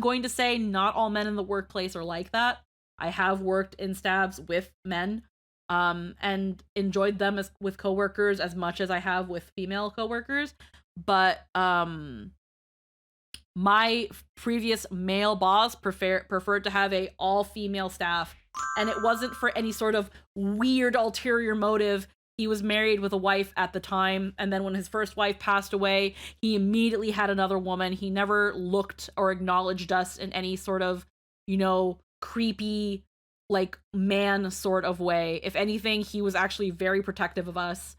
going to say not all men in the workplace are like that. I have worked in stabs with men, and enjoyed them with coworkers as much as I have with female coworkers. But my previous male boss preferred to have a all-female staff, and it wasn't for any sort of weird ulterior motive. He was married with a wife at the time, and then when his first wife passed away, he immediately had another woman. He never looked or acknowledged us in any sort of, creepy, like, man sort of way. If anything, he was actually very protective of us.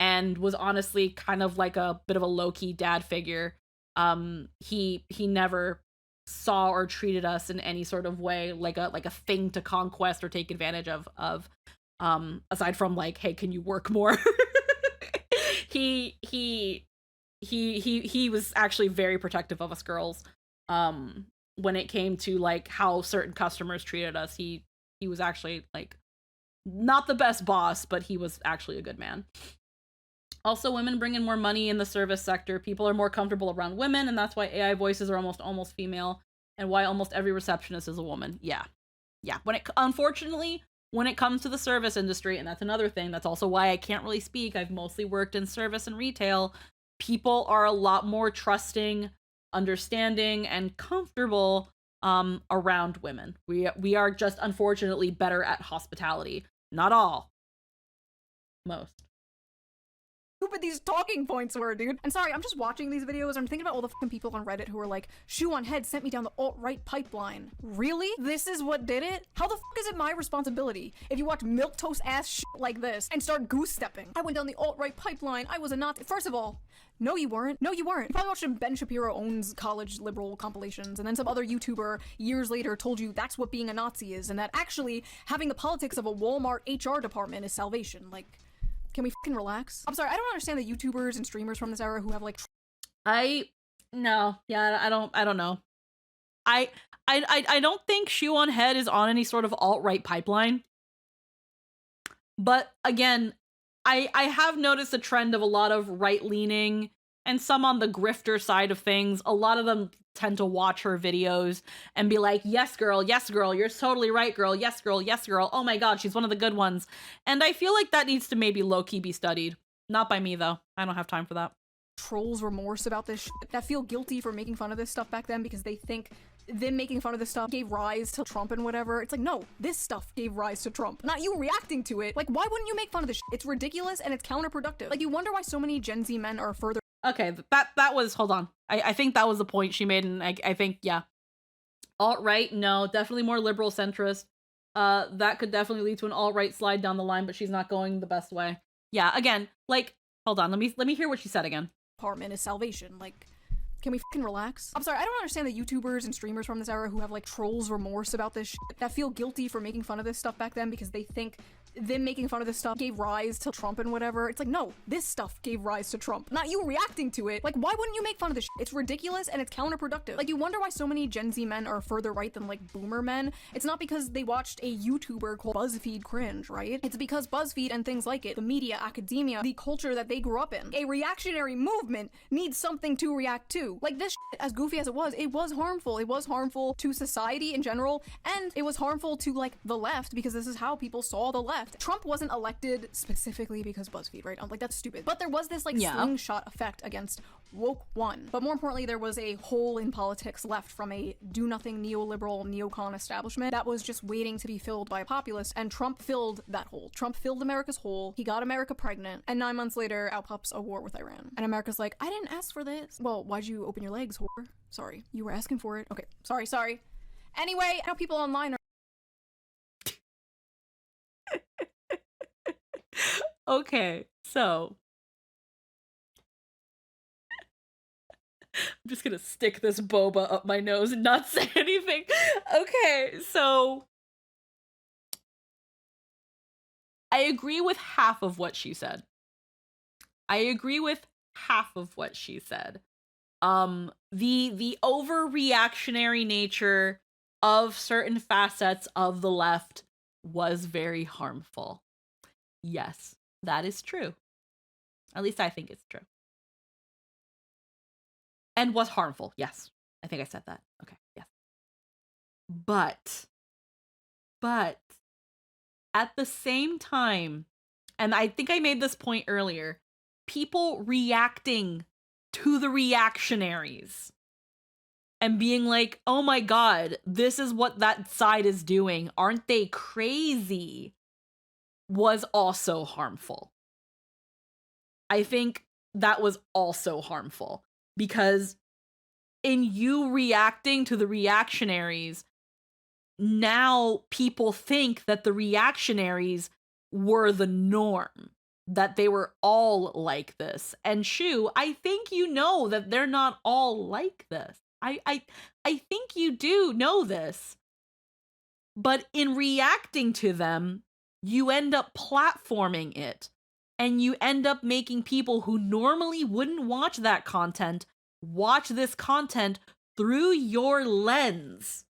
And was honestly kind of like a bit of a low-key dad figure. He never saw or treated us in any sort of way like a thing to conquest or take advantage of aside from like, hey, can you work more? He was actually very protective of us girls. When it came to like how certain customers treated us, he was actually like not the best boss, but he was actually a good man. Also, women bring in more money in the service sector. People are more comfortable around women, and that's why AI voices are almost female, and why almost every receptionist is a woman. Yeah. Unfortunately, when it comes to the service industry, and that's another thing, that's also why I can't really speak. I've mostly worked in service and retail. People are a lot more trusting, understanding, and comfortable around women. We are just unfortunately better at hospitality. Not all. Most. Stupid these talking points were, dude. And sorry, I'm just watching these videos. I'm thinking about all the fucking people on Reddit who are like, Shoe0nHead sent me down the alt-right pipeline. Really? This is what did it? How the fuck is it my responsibility if you watch milquetoast ass shit like this and start goose stepping? I went down the alt-right pipeline. I was a Nazi. First of all, no you weren't. No you weren't. You probably watched some Ben Shapiro owns college liberal compilations, and then some other YouTuber years later told you that's what being a Nazi is, and that actually having the politics of a Walmart HR department is salvation. Like, can we fucking relax? I'm sorry, I don't understand the YouTubers and streamers from this era who have like I don't know. I don't think Shoe0nHead is on any sort of alt-right pipeline. But again, I have noticed a trend of a lot of right-leaning and some on the grifter side of things. A lot of them tend to watch her videos and be like, yes girl, you're totally right girl, yes girl, oh my god, she's one of the good ones. And I feel like that needs to maybe low-key be studied. Not by me though, I don't have time for that. Trolls remorse about this shit, that feel guilty for making fun of this stuff back then because they think them making fun of this stuff gave rise to Trump and whatever. It's like, no, this stuff gave rise to Trump, not you reacting to it. Like, why wouldn't you make fun of this shit? It's ridiculous and it's counterproductive. Like, you wonder why so many Gen Z men are further. Okay, that was, hold on. I think that was the point she made, and I think, yeah. Alt-right, no, definitely more liberal centrist. That could definitely lead to an alt-right slide down the line, but she's not going the best way. Yeah, again, like, hold on, let me hear what she said again. Department is salvation. Like, Can we fucking relax? I'm sorry, I don't understand the YouTubers and streamers from this era who have like trolls remorse about this shit, that feel guilty for making fun of this stuff back then because they think them making fun of this stuff gave rise to Trump and whatever. It's like, no, this stuff gave rise to Trump, not you reacting to it. Like, why wouldn't you make fun of this shit? It's ridiculous and it's counterproductive. Like, you wonder why so many Gen Z men are further right than like boomer men. It's not because they watched a YouTuber called BuzzFeed cringe, right? It's because BuzzFeed and things like it, the media, academia, the culture that they grew up in, a reactionary movement needs something to react to. Like, this shit, as goofy as it was harmful. It was harmful to society in general, and it was harmful to like the left because this is how people saw the left. Trump wasn't elected specifically because BuzzFeed, right? I'm like, that's stupid. But there was this like slingshot effect against woke one. But more importantly, there was a hole in politics left from a do-nothing neoliberal neocon establishment that was just waiting to be filled by a populist, and Trump filled that hole. Trump filled America's hole. He got America pregnant, and 9 months later, out pops a war with Iran. And America's like, I didn't ask for this. Well, why'd you open your legs, whore? Sorry. You were asking for it. Okay. Sorry. Anyway, I know people online are Okay, so I'm just gonna stick this boba up my nose and not say anything. Okay, so I agree with half of what she said. The overreactionary nature of certain facets of the left was very harmful. Yes, that is true. At least I think it's true. And was harmful. Yes. I think I said that. Okay. Yes. But at the same time, and I think I made this point earlier, people reacting to the reactionaries and being like, oh my God, this is what that side is doing. Aren't they crazy? Was also harmful. I think that was also harmful because in you reacting to the reactionaries, now people think that the reactionaries were the norm, that they were all like this. And Shoe, I think you know that they're not all like this. I think you do know this. But in reacting to them, you end up platforming it, and you end up making people who normally wouldn't watch that content watch this content through your lens.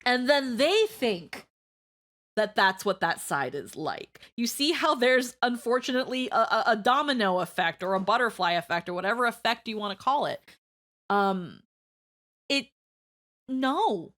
And then they think that that's what that side is like. You see how there's unfortunately a domino effect or a butterfly effect or whatever effect you want to call it. No.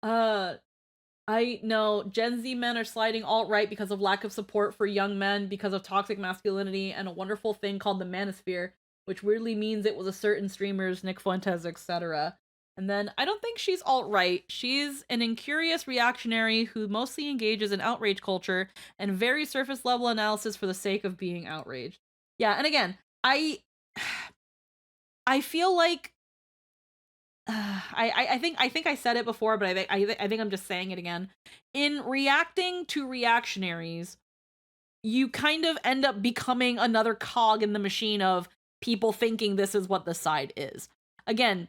I know Gen Z men are sliding alt-right because of lack of support for young men, because of toxic masculinity, and a wonderful thing called the manosphere, which weirdly means it was a certain streamers, Nick Fuentes, etc. And then, I don't think she's alt-right. She's an incurious reactionary who mostly engages in outrage culture and very surface-level analysis for the sake of being outraged. Yeah, and again, I feel like I think I said it before, but I think I'm just saying it again. In reacting to reactionaries, you kind of end up becoming another cog in the machine of people thinking this is what the side is. Again,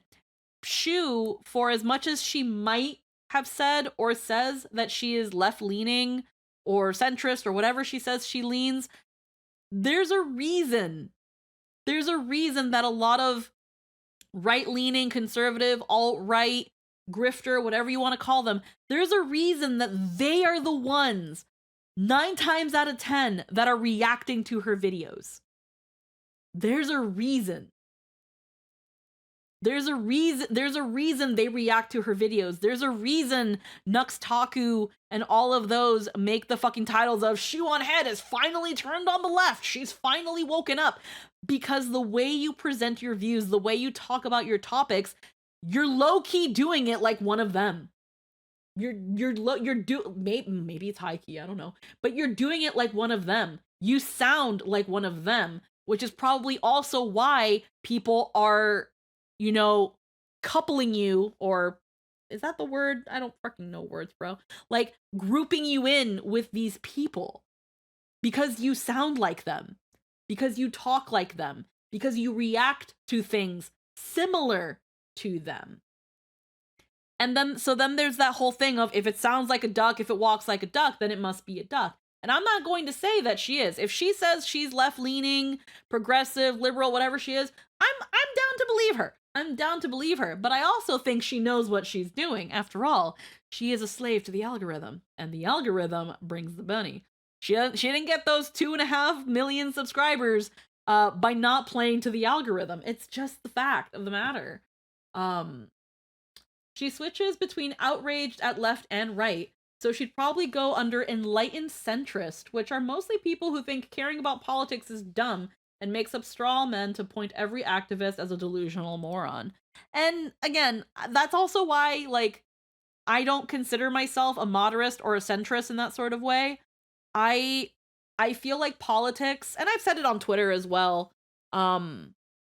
Shoe, for as much as she might have said or says that she is left-leaning or centrist or whatever she says she leans, there's a reason. There's a reason that a lot of right-leaning, conservative, alt-right, grifter, whatever you want to call them, there's a reason that they are the ones, 9 times out of 10, that are reacting to her videos. There's a reason. There's a reason they react to her videos. There's a reason Nux Taku and all of those make the fucking titles of Shoe0nHead has finally turned on the left. She's finally woken up. Because the way you present your views, the way you talk about your topics, you're low-key doing it like one of them. Maybe it's high-key, I don't know. But you're doing it like one of them. You sound like one of them, which is probably also why people are, you know, coupling you, or is that the word? I don't fucking know words, bro. Like, grouping you in with these people. Because you sound like them. Because you talk like them. because you react to things similar to them. And then, so then there's that whole thing of, if it sounds like a duck, if it walks like a duck, then it must be a duck. And I'm not going to say that she is. If she says she's left-leaning, progressive, liberal, whatever she is, I'm down to believe her. I'm down to believe her. But I also think she knows what she's doing. After all, she is a slave to the algorithm, and the algorithm brings the money. She didn't get those 2.5 million subscribers by not playing to the algorithm. It's just the fact of the matter. She switches between outraged at left and right, so she'd probably go under enlightened centrist, which are mostly people who think caring about politics is dumb and makes up straw men to point every activist as a delusional moron. And again, that's also why, like, I don't consider myself a moderate or a centrist in that sort of way. I feel like politics, and I've said it on Twitter as well,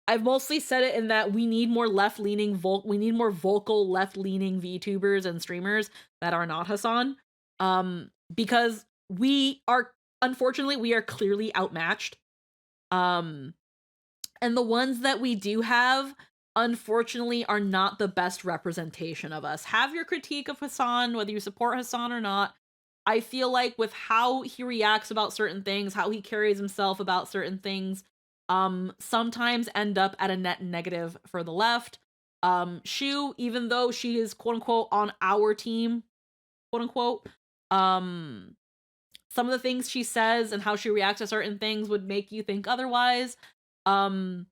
I've mostly said it in that we need more left-leaning, we need more vocal left-leaning VTubers and streamers that are not Hassan, because unfortunately, we are clearly outmatched. And the ones that we do have, unfortunately, are not the best representation of us. Have your critique of Hassan, whether you support Hassan or not. I feel like with how he reacts about certain things, how he carries himself about certain things, sometimes end up at a net negative for the left. Shoe, even though she is quote unquote on our team, quote unquote, some of the things she says and how she reacts to certain things would make you think otherwise. And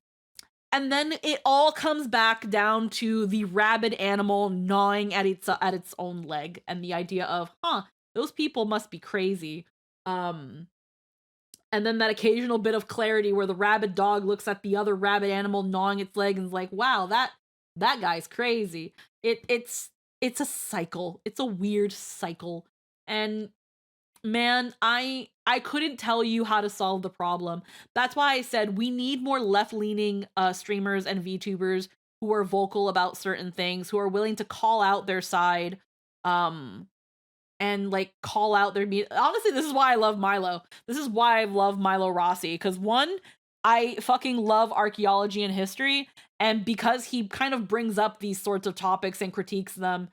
then it all comes back down to the rabid animal gnawing at its own leg, and the idea of, those people must be crazy. And then that occasional bit of clarity where the rabid dog looks at the other rabid animal gnawing its leg and is like, wow, that guy's crazy. It's a cycle. It's a weird cycle. And man, I couldn't tell you how to solve the problem. That's why I said we need more left-leaning streamers and VTubers who are vocal about certain things, who are willing to call out their side, and like call out their honestly, this is why I love Milo. This is why I love Milo Rossi, because one, I fucking love archaeology and history, and because he kind of brings up these sorts of topics and critiques them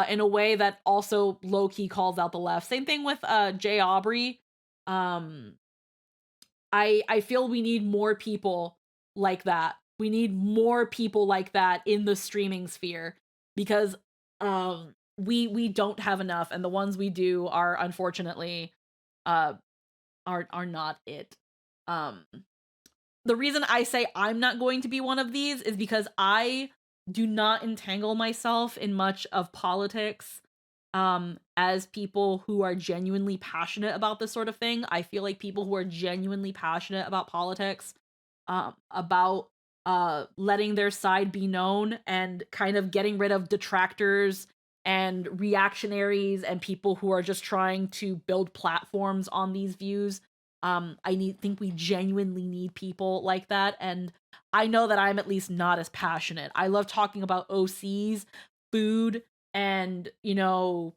in a way that also low-key calls out the left. Same thing with Jay Aubrey. I feel we need more people like that. We need more people like that in the streaming sphere, because we don't have enough, and the ones we do are unfortunately are not it. The reason I say I'm not going to be one of these is because I do not entangle myself in much of politics as people who are genuinely passionate about this sort of thing. I feel like people who are genuinely passionate about politics, about letting their side be known and kind of getting rid of detractors and reactionaries and people who are just trying to build platforms on these views. Think we genuinely need people like that, and I know that I'm at least not as passionate. I love talking about OCs, food, and, you know,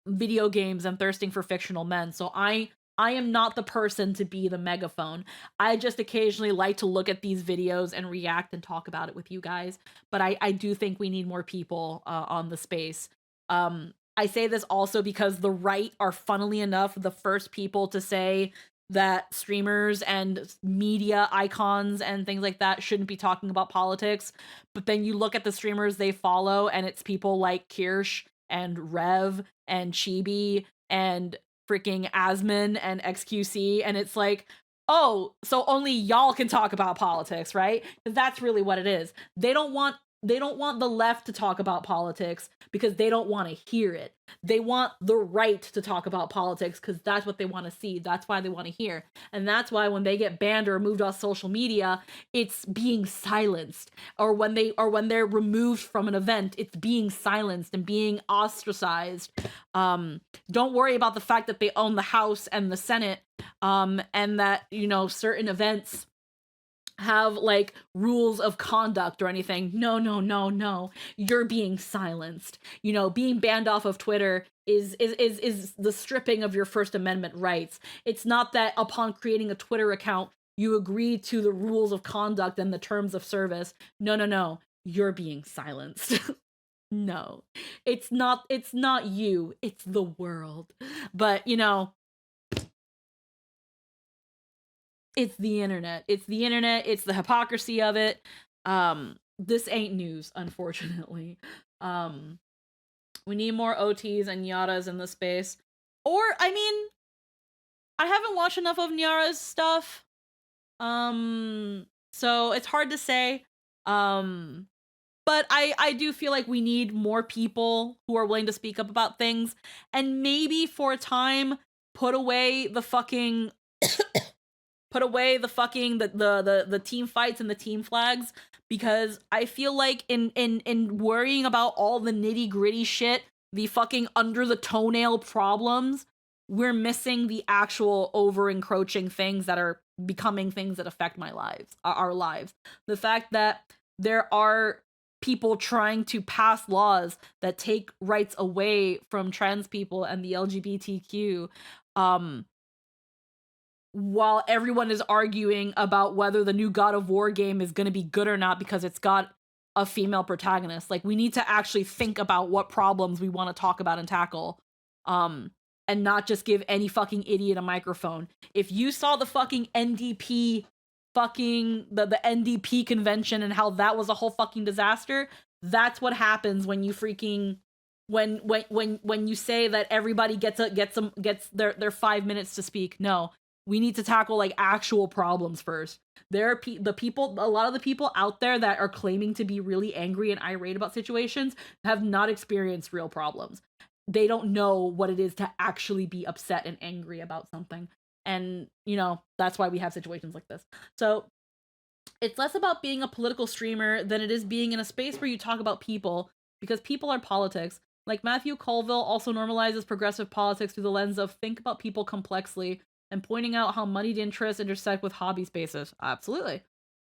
video games and thirsting for fictional men. So I am not the person to be the megaphone. I just occasionally like to look at these videos and react and talk about it with you guys. But I do think we need more people on the space. I say this also because the right are, funnily enough, the first people to say that streamers and media icons and things like that shouldn't be talking about politics. But then you look at the streamers they follow, and it's people like Kirsch and Rev and Chibi and freaking Asmin and XQC, and it's like, oh, so only y'all can talk about politics, right? Because that's really what it is. They don't want the left to talk about politics because they don't want to hear it. They want the right to talk about politics because that's what they want to see. That's why they want to hear. And that's why when they get banned or removed off social media, it's being silenced. Or when they're removed from an event, it's being silenced and being ostracized. Don't worry about the fact that they own the House and the Senate, and that, you know, certain events have like rules of conduct or anything. No. You're being silenced. You know, being banned off of Twitter is the stripping of your First Amendment rights. It's not that upon creating a Twitter account, you agree to the rules of conduct and the terms of service. No, you're being silenced. No, it's not you, it's the world. But, you know, it's the internet. It's the internet. It's the hypocrisy of it. This ain't news, unfortunately. We need more OTs and Yaras in the space. Or, I mean, I haven't watched enough of Nyara's stuff. So it's hard to say. But I do feel like we need more people who are willing to speak up about things, and maybe for a time put away the fucking the team fights and the team flags, because I feel like in worrying about all the nitty-gritty shit, the fucking under the toenail problems, we're missing the actual over encroaching things that are becoming things that affect our lives. The fact that there are people trying to pass laws that take rights away from trans people and the LGBTQ, while everyone is arguing about whether the new God of War game is going to be good or not because it's got a female protagonist. Like, we need to actually think about what problems we want to talk about and tackle, and not just give any fucking idiot a microphone. If you saw the fucking NDP the NDP convention and how that was a whole fucking disaster, that's what happens when you freaking when you say that everybody gets their 5 minutes to speak. No, we need to tackle like actual problems first. There are a lot of the people out there that are claiming to be really angry and irate about situations have not experienced real problems. They don't know what it is to actually be upset and angry about something. And, you know, that's why we have situations like this. So it's less about being a political streamer than it is being in a space where you talk about people, because people are politics. Like, Matthew Colville also normalizes progressive politics through the lens of think about people complexly and pointing out how moneyed interests intersect with hobby spaces. Absolutely.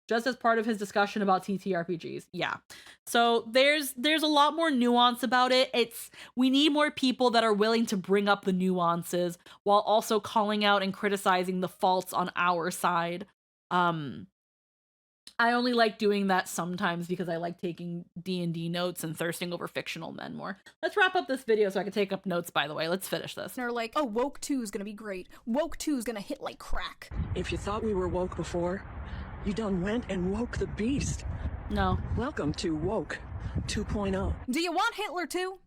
Just as part of his discussion about TTRPGs. Yeah. So there's a lot more nuance about it. We need more people that are willing to bring up the nuances while also calling out and criticizing the faults on our side. I only like doing that sometimes because I like taking D&D notes and thirsting over fictional men more. Let's wrap up this video so I can take up notes, by the way. Let's finish this. They're like, oh, Woke 2 is gonna be great. Woke 2 is gonna hit like crack. If you thought we were woke before, you done went and woke the beast. No. Welcome to Woke 2.0. Do you want Hitler too?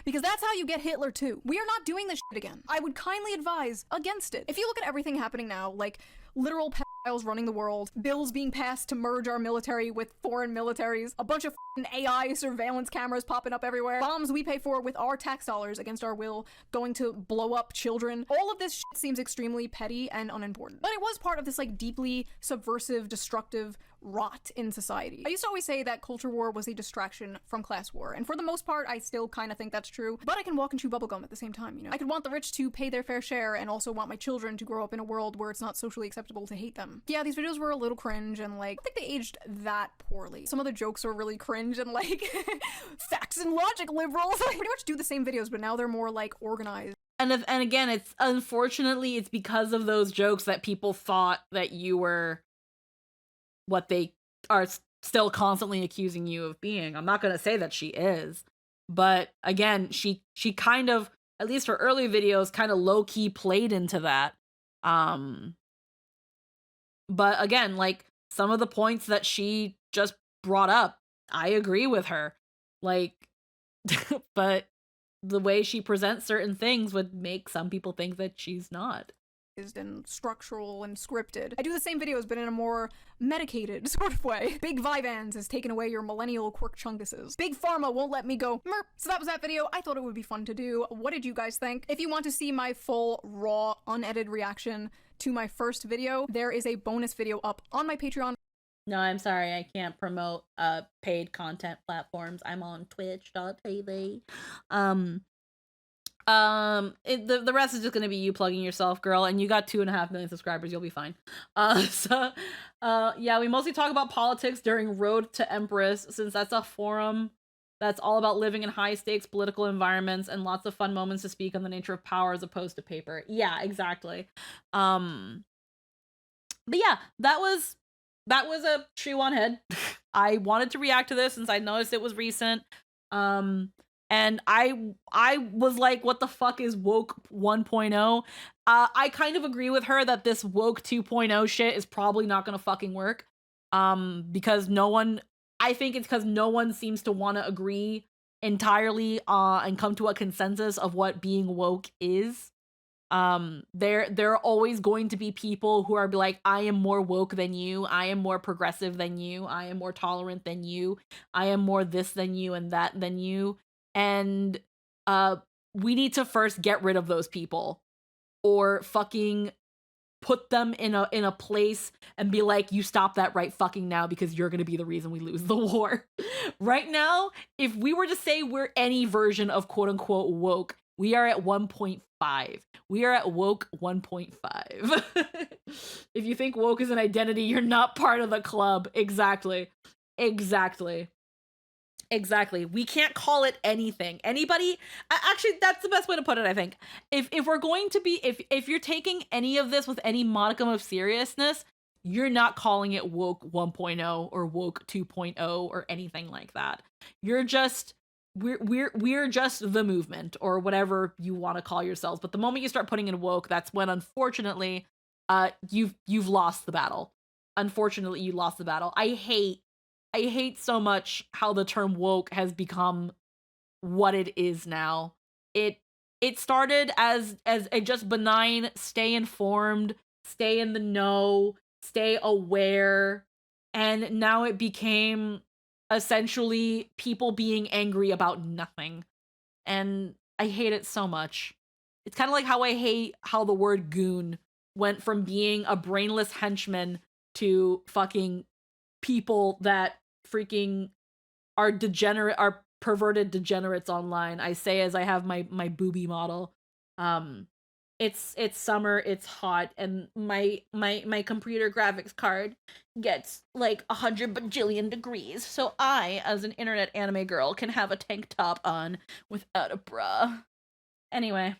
Because that's how you get Hitler too. We are not doing this shit again. I would kindly advise against it. If you look at everything happening now, like literal pedophiles running the world, bills being passed to merge our military with foreign militaries, a bunch of AI surveillance cameras popping up everywhere, bombs we pay for with our tax dollars against our will going to blow up children. All of this shit seems extremely petty and unimportant. But it was part of this like deeply subversive, destructive rot in society. I used to always say that culture war was a distraction from class war, and for the most part I still kind of think that's true, but I can walk and chew bubblegum at the same time, you know? I could want the rich to pay their fair share and also want my children to grow up in a world where it's not socially acceptable to hate them. Yeah, these videos were a little cringe and like, I think they aged that poorly. Some of the jokes are really cringe and like, facts and logic liberals. They pretty much do the same videos, but now they're more like organized. And again, it's unfortunately, it's because of those jokes that people thought that you were what they are still constantly accusing you of being. I'm not going to say that she is, but again, she kind of, at least her early videos, kind of low-key played into that. But again, like, some of the points that she just brought up, I agree with her. Like, but the way she presents certain things would make some people think that she's not. And structural and scripted. I do the same videos, but in a more medicated sort of way. Big Vivans has taken away your millennial quirk chunguses. Big Pharma won't let me go merp. So that was that video. I thought it would be fun to do. What did you guys think? If you want to see my full, raw, unedited reaction to my first video, there is a bonus video up on my Patreon. No, I'm sorry, I can't promote paid content platforms. I'm on twitch.tv. The rest is just gonna be you plugging yourself, girl, and you got 2.5 million subscribers. You'll be fine. Yeah, we mostly talk about politics during Road to Empress, since that's a forum that's all about living in high stakes political environments and lots of fun moments to speak on the nature of power as opposed to paper. Yeah, exactly. But yeah, that was a Shoe0nHead. I wanted to react to this since I noticed it was recent. And I was like, what the fuck is woke 1.0? I kind of agree with her that this woke 2.0 shit is probably not gonna fucking work. Because I think it's because no one seems to want to agree entirely and come to a consensus of what being woke is. There are always going to be people who are like, I am more woke than you, I am more progressive than you, I am more tolerant than you, I am more this than you and that than you. And we need to first get rid of those people, or fucking put them in a place and be like, you stop that right fucking now, because you're gonna be the reason we lose the war. Right now, if we were to say we're any version of quote unquote woke, we are at 1.5. We are at woke 1.5. If you think woke is an identity, you're not part of the club. Exactly. We can't call it anything. Anybody, actually, that's the best way to put it, I think. If we're going to be, if you're taking any of this with any modicum of seriousness, you're not calling it woke 1.0 or woke 2.0 or anything like that. You're just, we're just the movement, or whatever you want to call yourselves. But the moment you start putting in woke, that's when, unfortunately, you've lost the battle. Unfortunately, you lost the battle. I hate so much how the term woke has become what it is now. It started as a just benign stay informed, stay in the know, stay aware, and now it became essentially people being angry about nothing. And I hate it so much. It's kind of like how I hate how the word goon went from being a brainless henchman to fucking people that freaking are perverted degenerates online. I say as I have my booby model. It's summer, it's hot, and my computer graphics card gets like 100 bajillion degrees, so I, as an internet anime girl, can have a tank top on without a bra. Anyway,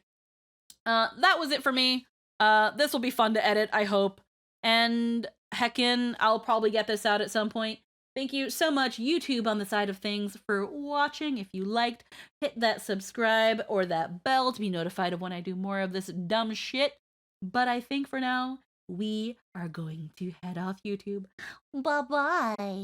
that was it for me. This will be fun to edit, I hope. And heckin', I'll probably get this out at some point. Thank you so much, YouTube on the side of things, for watching. If you liked, hit that subscribe or that bell to be notified of when I do more of this dumb shit. But I think for now, we are going to head off YouTube. Bye-bye.